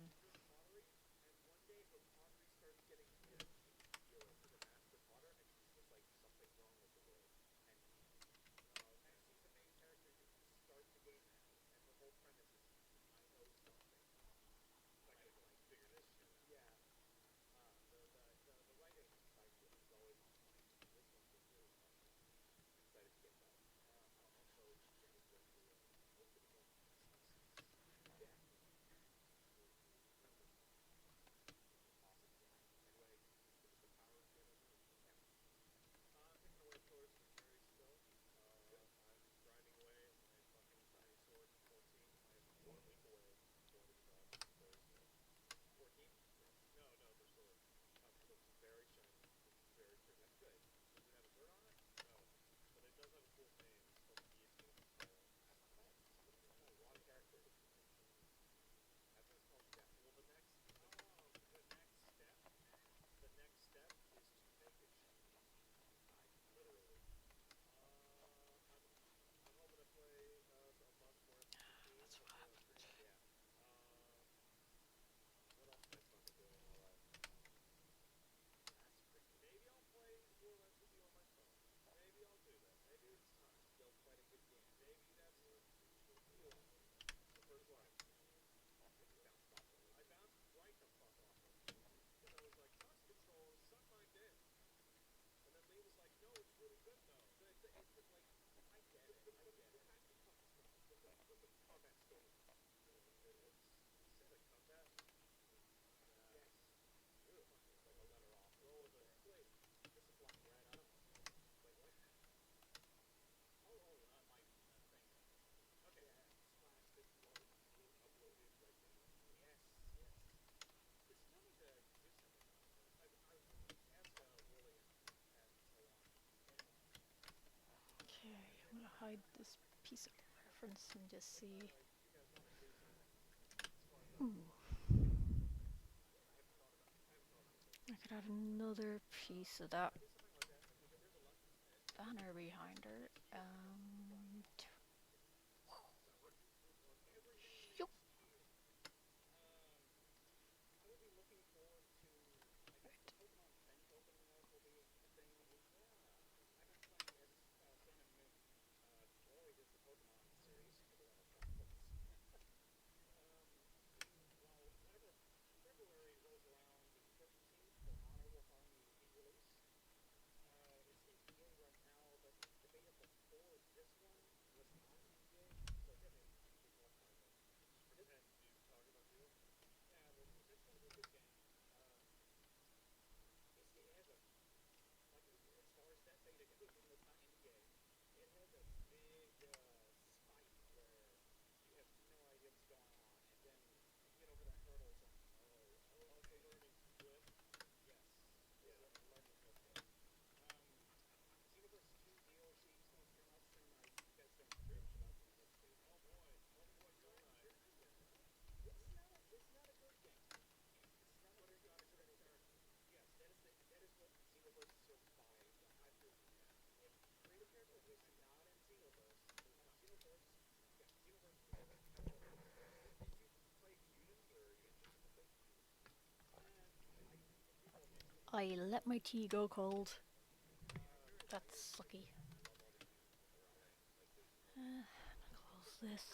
that's what happened. Okay, I'm gonna hide this piece of reference and just see. Ooh, I could add another piece of that banner behind her. Yup. I let my tea go cold. That's sucky. Close this.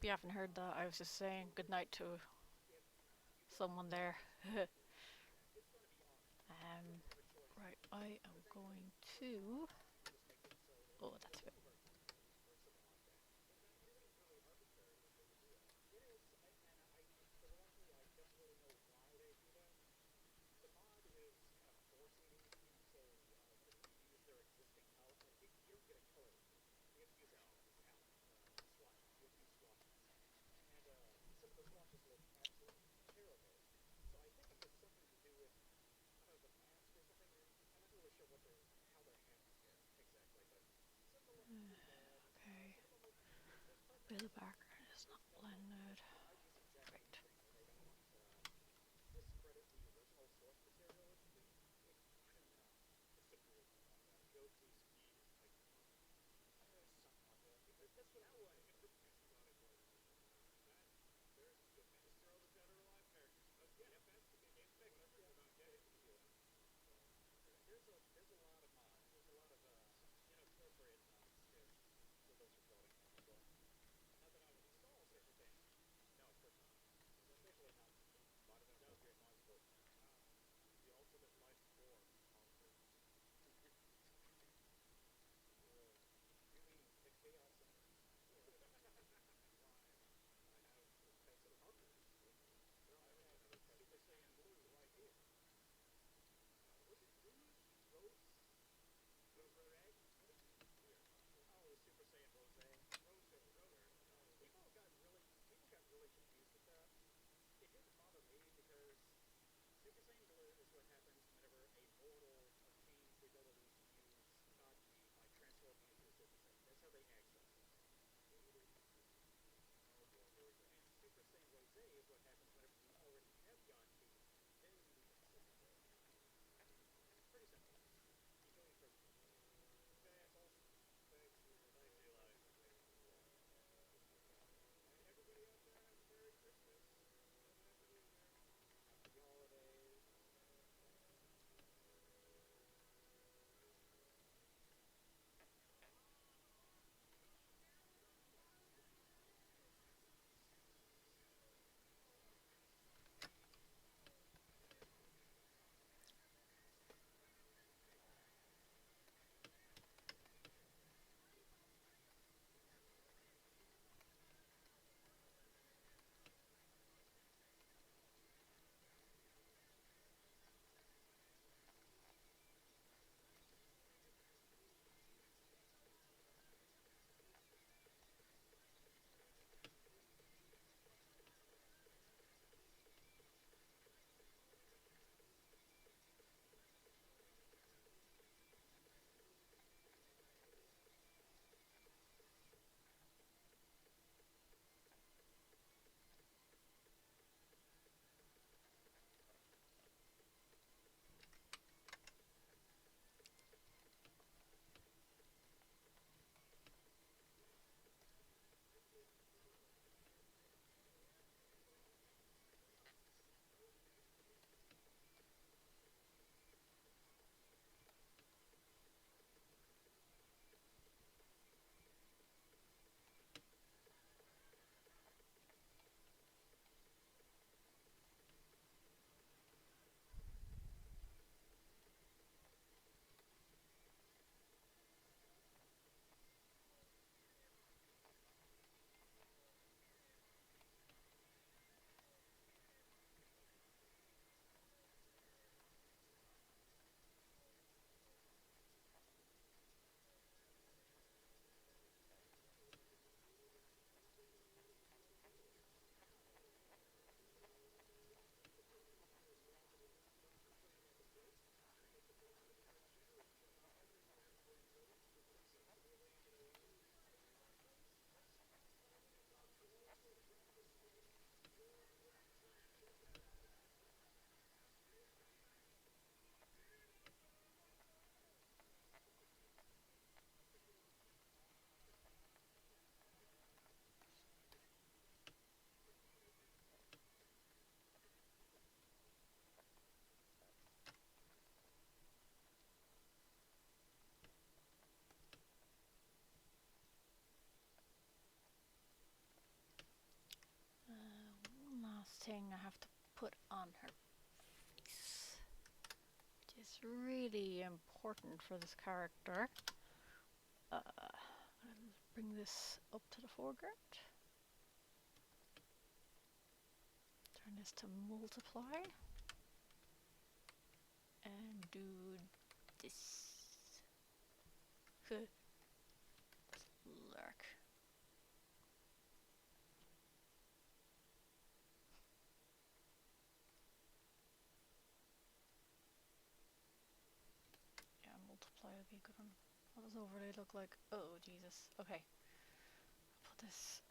hope you haven't heard that. I was just saying goodnight to someone there. Right, I am going to. Oh, that's a bit. Okay. The background is not blended. Right. thing I have to put on her face, which is really important for this character. I'll bring this up to the foreground. Turn this to multiply. And do this. Lark. Yeah, multiply would be a good one. What does overlay look like? Oh, Jesus. Okay. Put this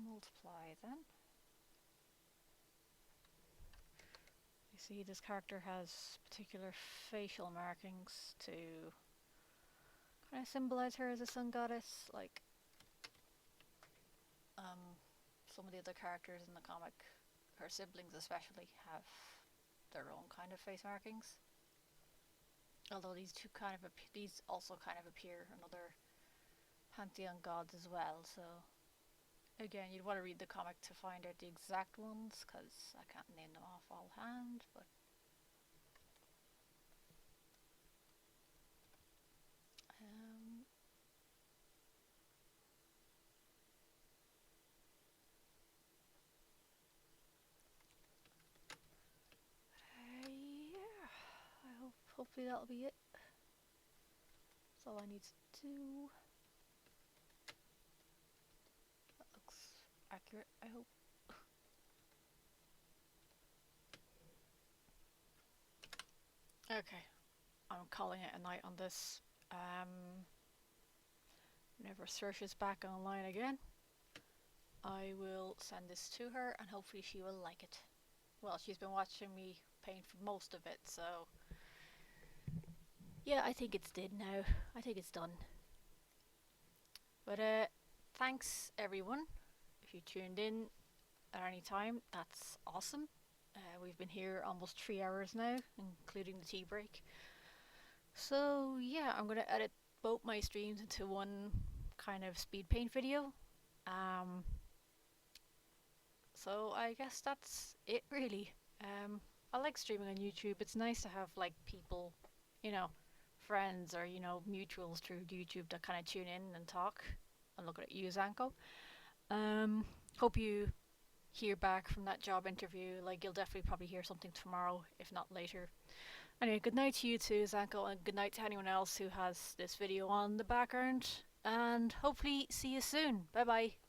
multiply then. You see this character has particular facial markings to kind of symbolize her as a sun goddess, like some of the other characters in the comic, her siblings especially, have their own kind of face markings. Although these also kind of appear in other pantheon gods as well, so again, you'd want to read the comic to find out the exact ones, because I can't name them off offhand, but yeah, hopefully that'll be it. That's all I need to do. That looks accurate, I hope. Okay, I'm calling it a night on this. Whenever Saoirse is back online again, I will send this to her and hopefully she will like it. Well, she's been watching me paint for most of it, so yeah, I think it's did now. I think it's done. But thanks everyone. If you tuned in at any time, that's awesome. We've been here almost 3 hours now, including the tea break. So yeah, I'm gonna edit both my streams into one kind of speed paint video. So I guess that's it really. I like streaming on YouTube. It's nice to have like people, you know, friends or mutuals through YouTube that kind of tune in and talk and look at you, Zanko. Hope you hear back from that job interview. Like you'll definitely probably hear something tomorrow, if not later. Anyway, good night to you too, Zanko, and good night to anyone else who has this video on the background. And hopefully see you soon. Bye bye.